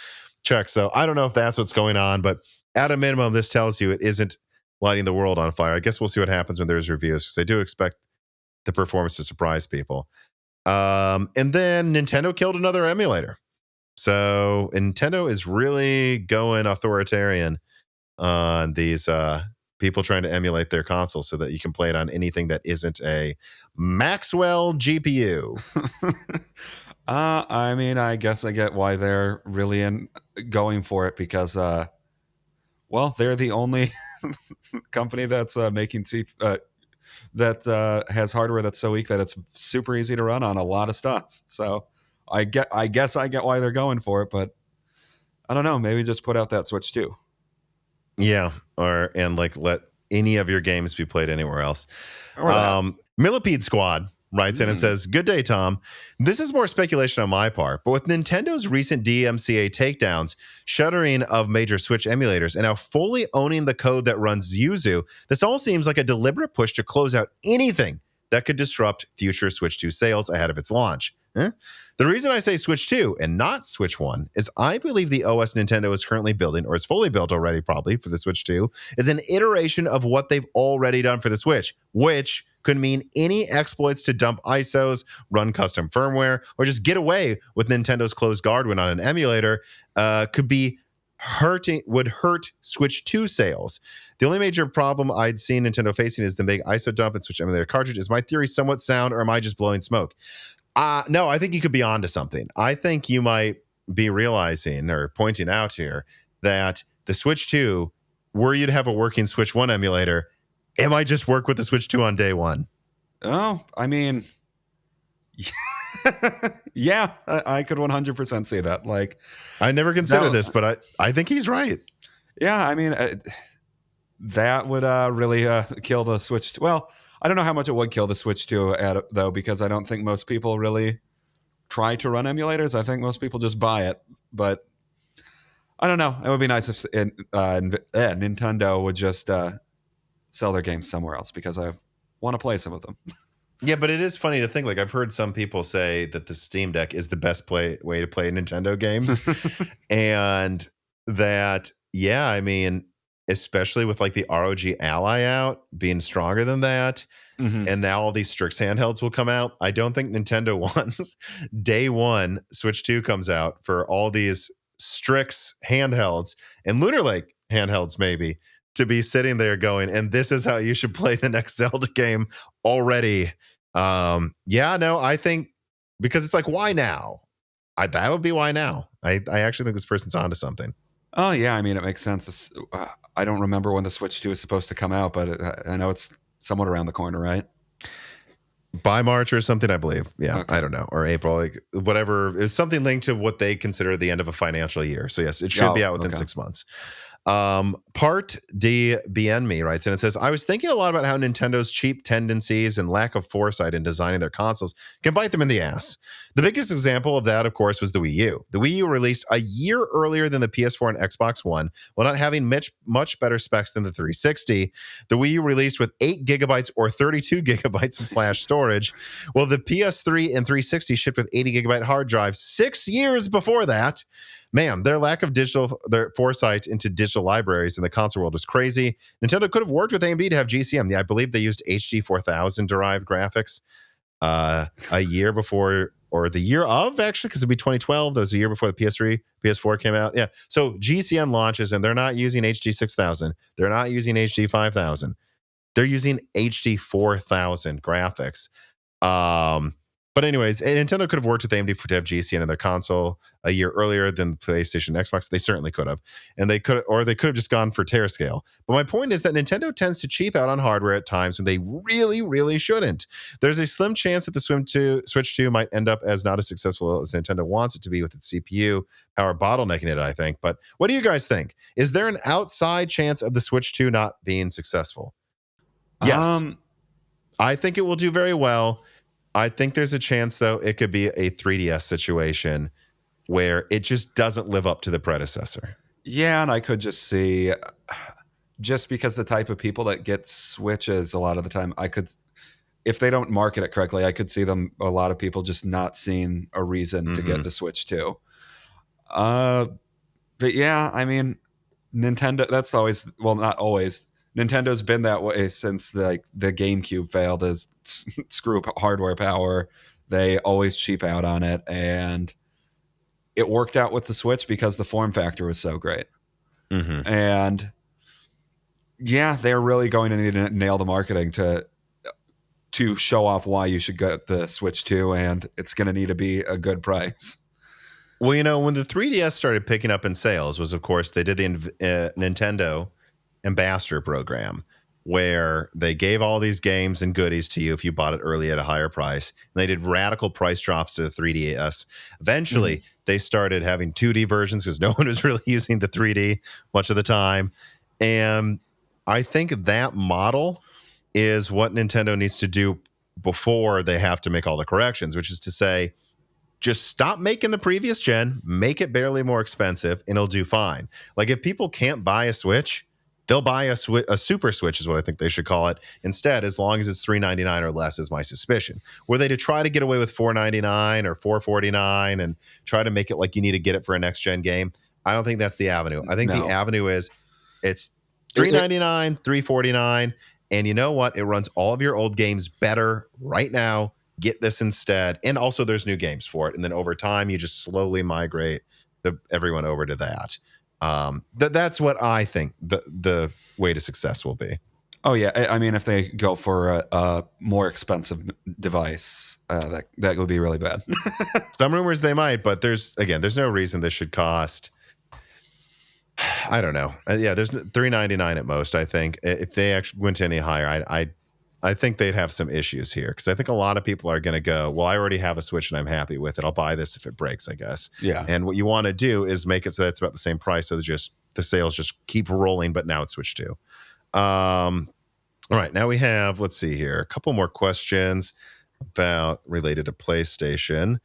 checks, so I don't know if that's what's going on, but at a minimum, this tells you it isn't lighting the world on fire. I guess we'll see what happens when there's reviews, because I do expect the performance to surprise people. And then Nintendo killed another emulator. So Nintendo is really going authoritarian on these people trying to emulate their console so that you can play it on anything that isn't a Maxwell GPU. I mean, I guess I get why they're really going for it because, well, they're the only company that's making that has hardware that's so weak that it's super easy to run on a lot of stuff. So I guess I get why they're going for it, but I don't know. Maybe just put out that Switch too. Yeah, and like let any of your games be played anywhere else. Or that. Millipede Squad writes in and says, "Good day, Tom. This is more speculation on my part, but with Nintendo's recent DMCA takedowns, shuttering of major Switch emulators, and now fully owning the code that runs Yuzu, this all seems like a deliberate push to close out anything that could disrupt future Switch 2 sales ahead of its launch. The reason I say Switch 2 and not Switch 1 is I believe the OS Nintendo is currently building, or is fully built already probably for the Switch 2, is an iteration of what they've already done for the Switch, which could mean any exploits to dump ISOs, run custom firmware, or just get away with Nintendo's closed guard when on an emulator would hurt Switch 2 sales. The only major problem I'd seen Nintendo facing is the big ISO dump and Switch emulator cartridge. Is my theory somewhat sound, or am I just blowing smoke? No, I think you could be onto something. I think you might be realizing or pointing out here that the Switch 2, were you to have a working Switch 1 emulator, it might just work with the Switch 2 on day one. Oh, I mean, yeah, I could 100% see that. Like, I never considered this, but I think he's right. Yeah, I mean, that would really kill the Switch. Well, I don't know how much it would kill the Switch 2 though, because I don't think most people really try to run emulators. I think most people just buy it. But I don't know. It would be nice if Nintendo would just sell their games somewhere else, because I want to play some of them. Yeah, but it is funny to think, like, I've heard some people say that the Steam Deck is the best way to play Nintendo games. And that, yeah, I mean, especially with like the ROG Ally out being stronger than that, and now all these Strix handhelds will come out. I don't think Nintendo wants day one Switch 2 comes out for all these Strix handhelds and Lunar Lake handhelds maybe to be sitting there going, and this is how you should play the next Zelda game already. Yeah, no, I think because it's like, why now? That would be why now. I actually think this person's onto something. Oh, yeah. I mean, it makes sense. I don't remember when the Switch 2 is supposed to come out, but I know it's somewhat around the corner, right? By March or something, I believe. Yeah, okay. I don't know. Or April, like whatever. Is something linked to what they consider the end of a financial year. So yes, it should be out within 6 months. Part D BN me writes, and it says, I was thinking a lot about how Nintendo's cheap tendencies and lack of foresight in designing their consoles can bite them in the ass. The biggest example of that, of course, was the Wii U. The Wii U released a year earlier than the PS4 and Xbox One, while not having much better specs than the 360. The Wii U released with 8 gigabytes or 32 gigabytes of flash storage, while the PS3 and 360 shipped with 80 gigabyte hard drives 6 years before that. Man, their lack of their foresight into digital libraries in the console world was crazy. Nintendo could have worked with AMD to have GCM. I believe they used HD 4000 derived graphics a year before, or the year of, actually, because it'd be 2012. That was a year before the PS3, PS4 came out. Yeah. So GCM launches, and they're not using HD 6000. They're not using HD 5000. They're using HD 4000 graphics. But anyways, Nintendo could have worked with AMD to have GCN in their console a year earlier than PlayStation and Xbox. They certainly could have. And they could have just gone for Tearscale. But my point is that Nintendo tends to cheap out on hardware at times when they really, really shouldn't. There's a slim chance that the Switch 2 might end up as not as successful as Nintendo wants it to be with its CPU power bottlenecking it, I think. But what do you guys think? Is there an outside chance of the Switch 2 not being successful? Yes. I think it will do very well. I think there's a chance, though, it could be a 3DS situation where it just doesn't live up to the predecessor. Yeah, and I could just see, just because the type of people that get Switches a lot of the time, if they don't market it correctly, I could see a lot of people just not seeing a reason to get the Switch too. But yeah, I mean, Nintendo, that's always, well, not always. Nintendo's been that way since the GameCube failed as screw hardware power. They always cheap out on it, and it worked out with the Switch because the form factor was so great. And yeah, they're really going to need to nail the marketing to to show off why you should get the Switch 2, and it's going to need to be a good price. Well, when the 3DS started picking up in sales was, of course, they did the Nintendo Ambassador program where they gave all these games and goodies to you if you bought it early at a higher price. And they did radical price drops to the 3DS. Eventually, they started having 2D versions because no one was really using the 3D much of the time. And I think that model is what Nintendo needs to do before they have to make all the corrections, which is to say, just stop making the previous gen, make it barely more expensive, and it'll do fine. Like, if people can't buy a Switch, they'll buy a Super Switch is what I think they should call it instead, as long as it's $399 or less is my suspicion. Were they to try to get away with $499 or $449 and try to make it like you need to get it for a next-gen game, I don't think that's the avenue. I think the avenue is it's $399, $349, and you know what? It runs all of your old games better right now. Get this instead. And also there's new games for it. And then over time, you just slowly migrate everyone over to that. That's what I think the way to success will be. Oh, yeah. I mean, if they go for a more expensive device, that would be really bad. Some rumors they might, but there's no reason this should cost, I don't know. There's $399 at most, I think. If they actually went any higher, I think they'd have some issues here because I think a lot of people are going to go, well, I already have a Switch and I'm happy with it. I'll buy this if it breaks, I guess. Yeah. And what you want to do is make it so that it's about the same price. So the sales just keep rolling, but now it's Switch 2. All right. Now we have, let's see here, a couple more questions related to PlayStation.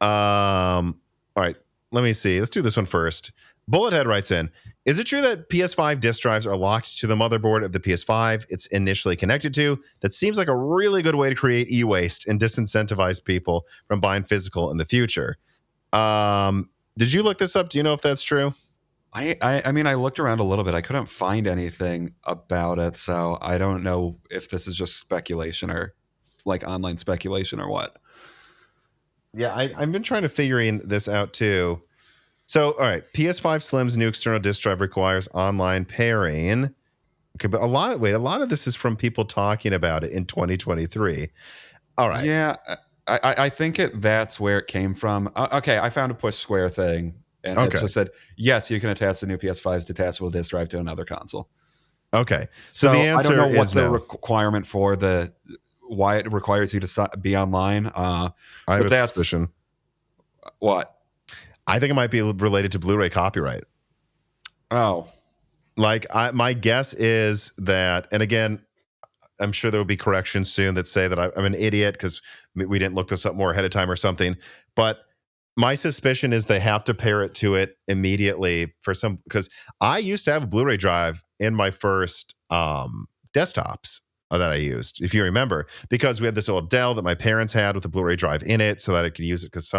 All right. Let me see. Let's do this one first. Bullethead writes in, is it true that PS5 disk drives are locked to the motherboard of the PS5 it's initially connected to? That seems like a really good way to create e-waste and disincentivize people from buying physical in the future. Did you look this up? Do you know if that's true? I mean, I looked around a little bit. I couldn't find anything about it, so I don't know if this is just speculation or like online speculation or what. Yeah, I've been trying to figure this out too. So, all right, PS5 Slim's new external disk drive requires online pairing. Okay, but a lot of this is from people talking about it in 2023. All right. Yeah, I think that's where it came from. Okay, I found a push square thing, and it just said, yes, you can attach the new PS5's detachable disk drive to another console. Okay, so the answer I don't know what the no. requirement for why it requires you to be online. I have a suspicion. What? I think it might be related to Blu-ray copyright. Oh. Like, my guess is that, and again, I'm sure there will be corrections soon that say that I'm an idiot because we didn't look this up more ahead of time or something. But my suspicion is they have to pair it to it immediately because I used to have a Blu-ray drive in my first desktops that I used, if you remember, because we had this old Dell that my parents had with a Blu-ray drive in it so that I could use it because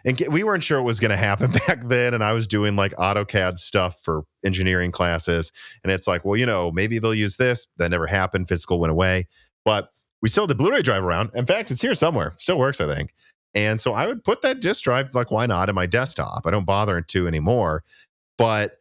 and we weren't sure what was going to happen back then. And I was doing like AutoCAD stuff for engineering classes. And it's like, well, maybe they'll use this. That never happened. Physical went away. But we still had the Blu-ray drive around. In fact, it's here somewhere. Still works, I think. And so I would put that disk drive, like, why not, in my desktop? I don't bother to anymore. But,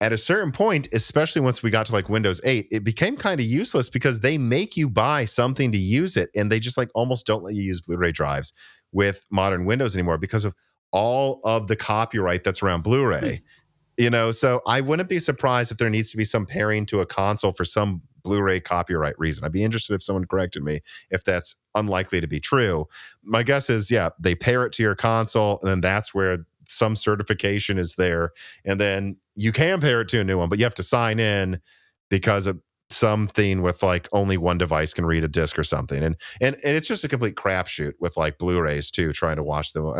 at a certain point, especially once we got to like Windows 8, it became kind of useless because they make you buy something to use it. And they just like almost don't let you use Blu-ray drives with modern Windows anymore because of all of the copyright that's around Blu-ray. So I wouldn't be surprised if there needs to be some pairing to a console for some Blu-ray copyright reason. I'd be interested if someone corrected me if that's unlikely to be true. My guess is, they pair it to your console, and then that's where some certification is there. And then you can pair it to a new one, but you have to sign in because of something with like only one device can read a disc or something. And it's just a complete crapshoot with like Blu-rays too, trying to watch them.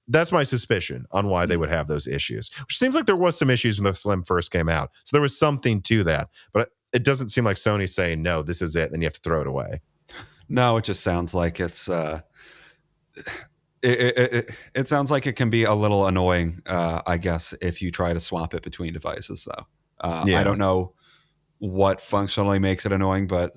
That's my suspicion on why they would have those issues, which seems like there was some issues when the Slim first came out. So there was something to that, but it doesn't seem like Sony's saying, no, this is it. Then you have to throw it away. No, it just sounds like it's, it sounds like it can be a little annoying, I guess, if you try to swap it between devices, though. I don't know what functionally makes it annoying, but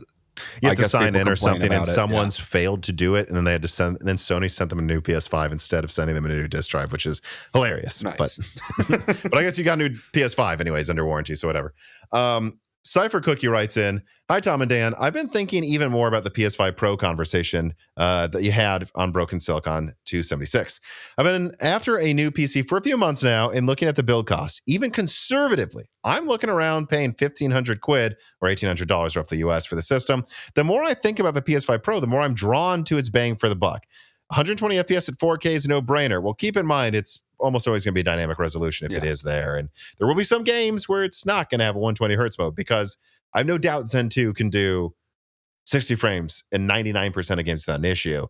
you have to sign in or something, and someone's failed to do it, and then they had to send. And then Sony sent them a new PS5 instead of sending them a new disc drive, which is hilarious. Nice. But I guess you got a new PS5 anyways under warranty, so whatever. Cypher Cookie writes in, "Hi, Tom and Dan. I've been thinking even more about the PS5 Pro conversation that you had on Broken Silicon 276. I've been after a new PC for a few months now and looking at the build cost. Even conservatively, I'm looking around paying 1,500 quid or $1,800 roughly US for the system. The more I think about the PS5 Pro, the more I'm drawn to its bang for the buck. 120 FPS at 4K is a no-brainer. Well, keep in mind, it's almost always going to be dynamic resolution if it is there. And there will be some games where it's not going to have a 120 hertz mode, because I have no doubt Zen 2 can do 60 frames and 99% of games without an issue.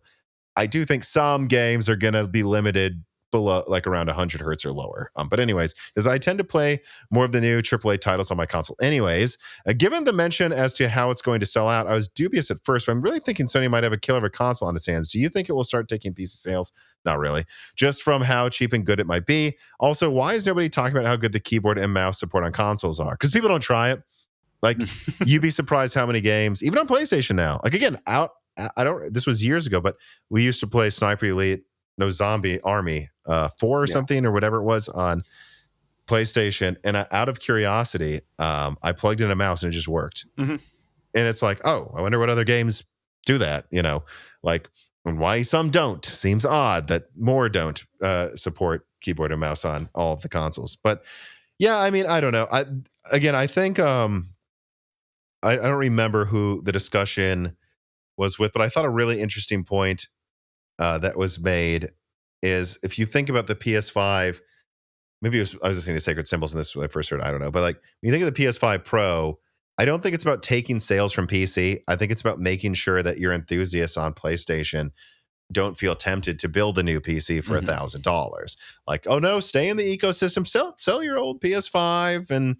I do think some games are going to be limited below, like around 100 hertz or lower. But anyways, as I tend to play more of the new AAA titles on my console anyways, given the mention as to how it's going to sell out, I was dubious at first, but I'm really thinking Sony might have a killer of a console on its hands. Do you think it will start taking PC sales? Not really. Just from how cheap and good it might be. Also, why is nobody talking about how good the keyboard and mouse support on consoles are? Because people don't try it. Like, you'd be surprised how many games, even on PlayStation now. Like, again, this was years ago, but we used to play Sniper Elite, Zombie Army 4 or something, or whatever it was, on PlayStation. And out of curiosity, I plugged in a mouse and it just worked. And it's like, oh, I wonder what other games do that, like, and why some don't. Seems odd that more don't support keyboard and mouse on all of the consoles. But yeah, I mean, I don't know. I think I don't remember who the discussion was with, but I thought a really interesting point that was made is, if you think about the PS5, maybe I was listening to Sacred Symbols, and this was when I first heard it, I don't know. But like, when you think of the PS5 Pro, I don't think it's about taking sales from PC. I think it's about making sure that your enthusiasts on PlayStation don't feel tempted to build a new PC for $1,000. Like, oh no, stay in the ecosystem, sell your old PS5 and,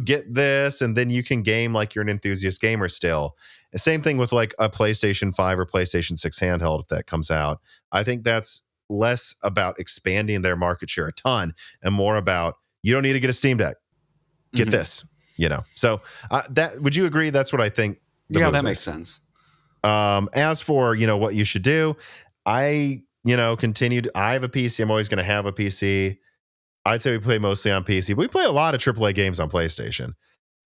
get this, and then you can game like you're an enthusiast gamer still. The same thing with like a PlayStation 5 or PlayStation 6 handheld, if that comes out. I think that's less about expanding their market share a ton and more about, you don't need to get a Steam Deck. Get this, So that, would you agree? That's what I think. That makes sense. As for, what you should do, I continued. I have a PC. I'm always going to have a PC. I'd say we play mostly on PC, but we play a lot of AAA games on PlayStation.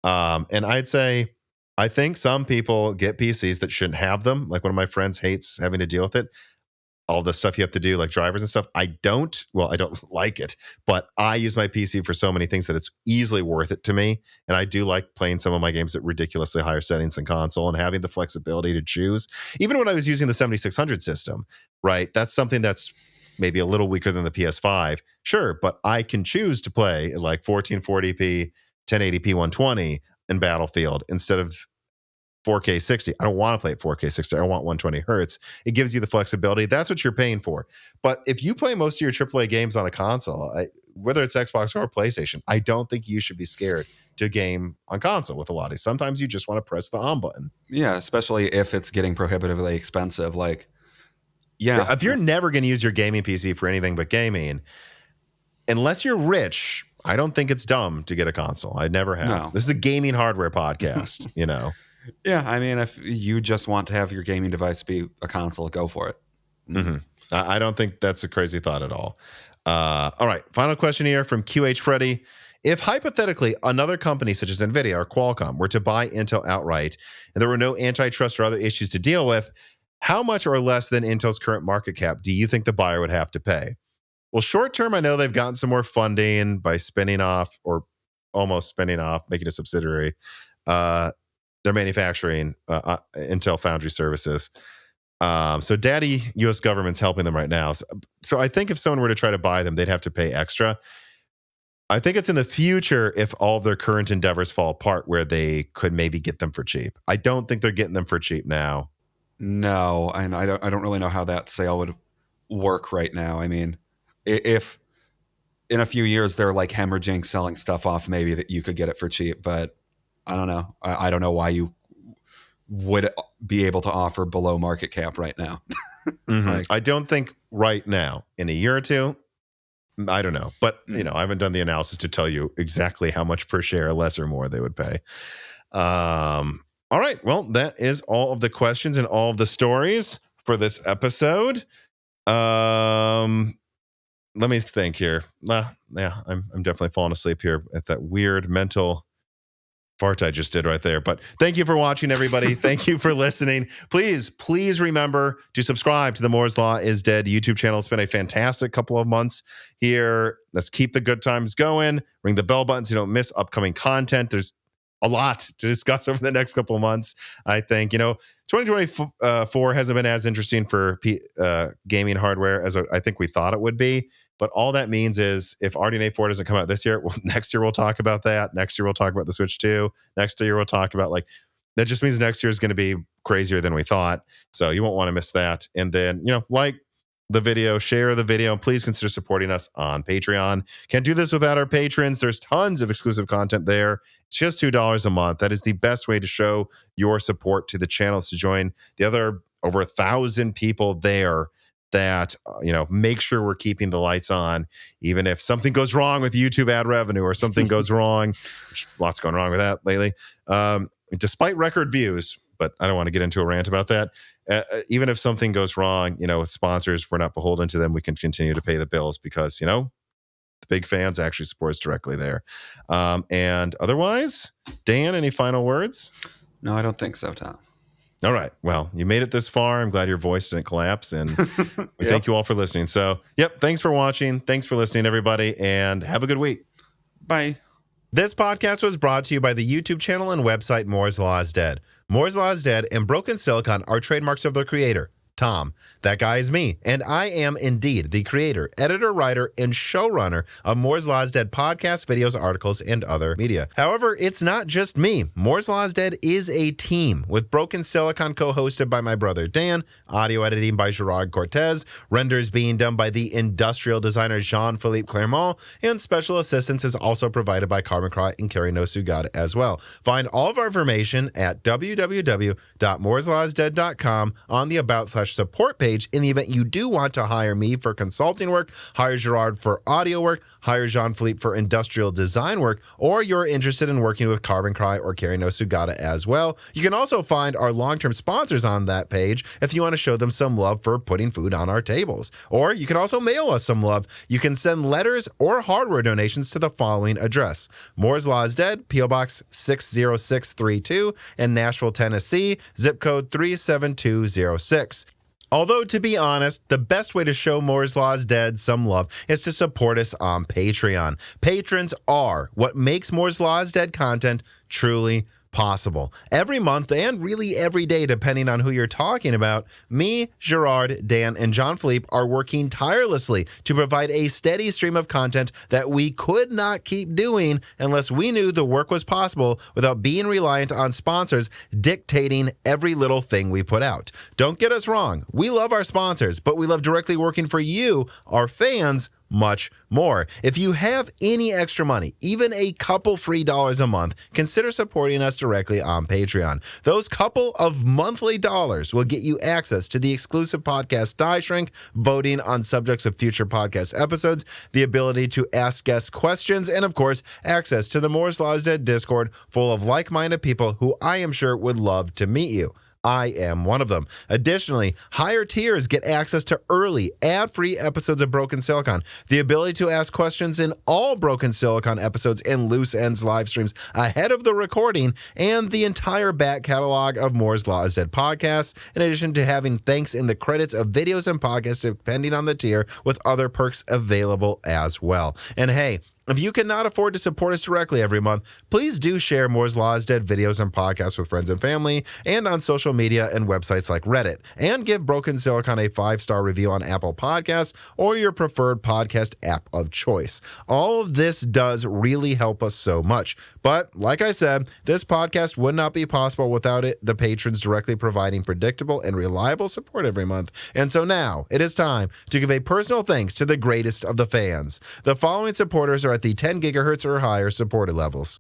And I'd say, I think some people get PCs that shouldn't have them. Like, one of my friends hates having to deal with it. All the stuff you have to do, like drivers and stuff. I don't like it, but I use my PC for so many things that it's easily worth it to me. And I do like playing some of my games at ridiculously higher settings than console, and having the flexibility to choose. Even when I was using the 7600 system, right? That's something that's maybe a little weaker than the PS5. Sure, but I can choose to play at like 1440p, 1080p, 120 in Battlefield instead of 4K 60. I don't want to play at 4K 60. I want 120 hertz. It gives you the flexibility. That's what you're paying for. But if you play most of your AAA games on a console, whether it's Xbox or PlayStation, I don't think you should be scared to game on console with a lot of these. Sometimes you just want to press the on button. Yeah, especially if it's getting prohibitively expensive. Like, yeah. If you're never going to use your gaming PC for anything but gaming, unless you're rich, I don't think it's dumb to get a console. I never have. No. This is a gaming hardware podcast, Yeah, I mean, if you just want to have your gaming device be a console, go for it. I don't think that's a crazy thought at all. All right, final question here from QH Freddy. If hypothetically another company such as Nvidia or Qualcomm were to buy Intel outright and there were no antitrust or other issues to deal with, how much or less than Intel's current market cap do you think the buyer would have to pay? Well, short term, I know they've gotten some more funding by spinning off, or almost spinning off, making a subsidiary. They're manufacturing Intel Foundry Services. So daddy U.S. government's helping them right now. So I think if someone were to try to buy them, they'd have to pay extra. I think it's in the future, if all of their current endeavors fall apart, where they could maybe get them for cheap. I don't think they're getting them for cheap now. No, and I don't really know how that sale would work right now. I mean, if in a few years they're like hemorrhaging selling stuff off, maybe that you could get it for cheap, but I don't know. I don't know why you would be able to offer below market cap right now. Like, I don't think right now. In a year or two, I don't know. But, I haven't done the analysis to tell you exactly how much per share, less or more, they would pay. All right. Well, that is all of the questions and all of the stories for this episode. Let me think here. Yeah, I'm definitely falling asleep here at that weird mental fart I just did right there. But thank you for watching, everybody. Thank you for listening. Please remember to subscribe to the Moore's Law is Dead YouTube channel. It's been a fantastic couple of months here. Let's keep the good times going. Ring the bell button so you don't miss upcoming content. There's a lot to discuss over the next couple of months. I think, 2024 hasn't been as interesting for gaming hardware as I think we thought it would be. But all that means is if RDNA 4 doesn't come out this year, well, next year we'll talk about that. Next year we'll talk about the Switch 2. Next year we'll talk about that just means next year is going to be crazier than we thought. So you won't want to miss that. And then, like the video, share the video, and please consider supporting us on Patreon. Can't do this without our patrons. There's tons of exclusive content there. It's just $2 a month. That is the best way to show your support to the channels, to join the other over 1,000 people there that make sure we're keeping the lights on, even if something goes wrong with YouTube ad revenue or something goes wrong. Lots going wrong with that lately, despite record views. But I don't want to get into a rant about that. Even if something goes wrong, with sponsors, we're not beholden to them. We can continue to pay the bills because the big fans actually support us directly there. And otherwise, Dan, any final words? No, I don't think so, Tom. All right. Well, you made it this far. I'm glad your voice didn't collapse. And we thank you all for listening. So, thanks for watching. Thanks for listening, everybody. And have a good week. Bye. This podcast was brought to you by the YouTube channel and website Moore's Law is Dead. Moore's Law is Dead and Broken Silicon are trademarks of their creator, Tom. That guy is me, and I am indeed the creator, editor, writer, and showrunner of Moore's Law is Dead podcasts, videos, articles, and other media. However, it's not just me. Moore's Law is Dead is a team, with Broken Silicon co-hosted by my brother Dan, audio editing by Gerard Cortez, renders being done by the industrial designer Jean-Philippe Clermont, and special assistance is also provided by Carmen Cry and Carrie Nosugada as well. Find all of our information at www.mooreslawsdead.com on the About/Support page. In the event you do want to hire me for consulting work, hire Gerard for audio work, hire Jean-Philippe for industrial design work, or you're interested in working with Carbon Cry or Carrie Nosugada as well. You can also find our long-term sponsors on that page if you want to show them some love for putting food on our tables. Or you can also mail us some love. You can send letters or hardware donations to the following address: Moore's Law is Dead, P.O. Box 60632 in Nashville, Tennessee, zip code 37206. Although, to be honest, the best way to show Moore's Law is Dead some love is to support us on Patreon. Patrons are what makes Moore's Law is Dead content truly possible. Every month, and really every day, depending on who you're talking about, me, Gerard, Dan, and Jean-Philippe are working tirelessly to provide a steady stream of content that we could not keep doing unless we knew the work was possible without being reliant on sponsors dictating every little thing we put out. Don't get us wrong. We love our sponsors, but we love directly working for you, our fans, much more. If you have any extra money, even a couple free dollars a month, consider supporting us directly on Patreon. Those couple of monthly dollars will get you access to the exclusive podcast Die Shrink, voting on subjects of future podcast episodes, the ability to ask guest questions, and of course, access to the Moore's Law is Dead Discord full of like-minded people who I am sure would love to meet you. I am one of them. Additionally, higher tiers get access to early, ad-free episodes of Broken Silicon, the ability to ask questions in all Broken Silicon episodes and Loose Ends live streams ahead of the recording, and the entire back catalog of Moore's Law is Dead podcasts, in addition to having thanks in the credits of videos and podcasts depending on the tier, with other perks available as well. And hey, if you cannot afford to support us directly every month, please do share Moore's Law is Dead videos and podcasts with friends and family, and on social media and websites like Reddit. And give Broken Silicon a 5-star review on Apple Podcasts or your preferred podcast app of choice. All of this does really help us so much. But like I said, this podcast would not be possible without the patrons directly providing predictable and reliable support every month. And so now it is time to give a personal thanks to the greatest of the fans. The following supporters are at the 10 gigahertz or higher supported levels: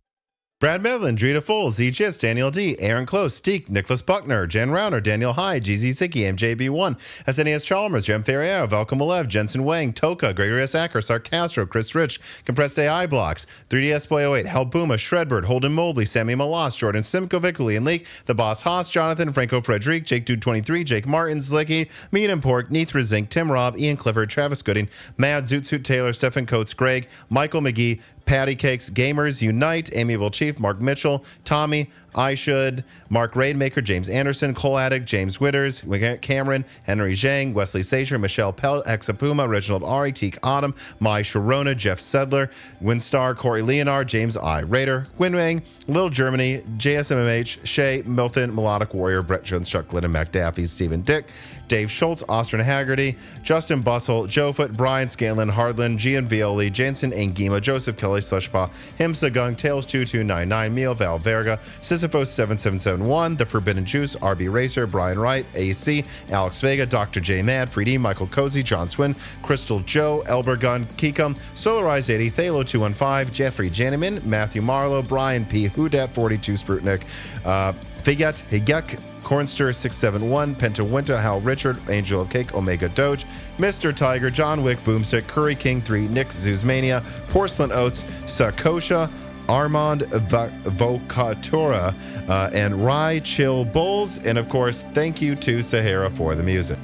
Brad Medlin, Drita Foles, ZGS, Daniel D, Aaron Close, Deke, Nicholas Buckner, Jen Rauner, Daniel Hyde, GZ Zicky, MJB1, SNES Chalmers, Jem Ferriero, Velcom Alev, Jensen Wang, Toka, Gregory S. Acker, Sarcastro, Chris Rich, Compressed AI Blocks, 3DS Boy 08, Hel Buma, Shredbird, Holden Mobley, Sammy Malas, Jordan Simkovic, Julian Leak, The Boss Haas, Jonathan, Franco Frederic, Jake Dude 23, Jake Martin, Slicky, Meat and Pork, Neithra Zink, Tim Robb, Ian Clifford, Travis Gooding, Mad, Zoot Suit Taylor, Stephen Coates, Greg, Michael McGee, Patty Cakes Gamers Unite, Amiable Chief, Mark Mitchell, Tommy, I Should, Mark Raidmaker, James Anderson, Cole Addict, James Witters, Cameron, Henry Zhang, Wesley Sager, Michelle Pell, Hexapuma, Reginald Ari, Teak Autumn, Mai Sharona, Jeff Sedler, Winstar, Corey Leonard, James I. Raider, Gwynwang, Lil Germany, JSMMH, Shay, Milton, Melodic Warrior, Brett Jones, Chuck Glidden, Mac Daffy, Stephen Dick, Dave Schultz, Austin Haggerty, Justin Bussell, Joe Foot, Brian Scanlon, Hardland, Gian Violi, Jansen Angima, Joseph Kelly, Slushpaw, Himsa Gung, Tails2299, Meal, Val Verga, Sisyphos7771, The Forbidden Juice, RB Racer, Brian Wright, AC, Alex Vega, Dr. J Mad, 3D, Michael Cozy, John Swin, Crystal Joe, Elber Gun, Kikum, Solarize 80, Thalo215, Jeffrey Janiman, Matthew Marlowe, Brian P. Hudat, 42 Sprutnik, Figat, Higek, Cornster 671, Penta Winter, Hal Richard, Angel of Cake, Omega Doge, Mr. Tiger, John Wick, Boomstick, Curry King 3, Nick Zuzmania, Porcelain Oats, Sakosha, Armand Vocatora, and Rye Chill Bulls. And of course, thank you to Sahara for the music.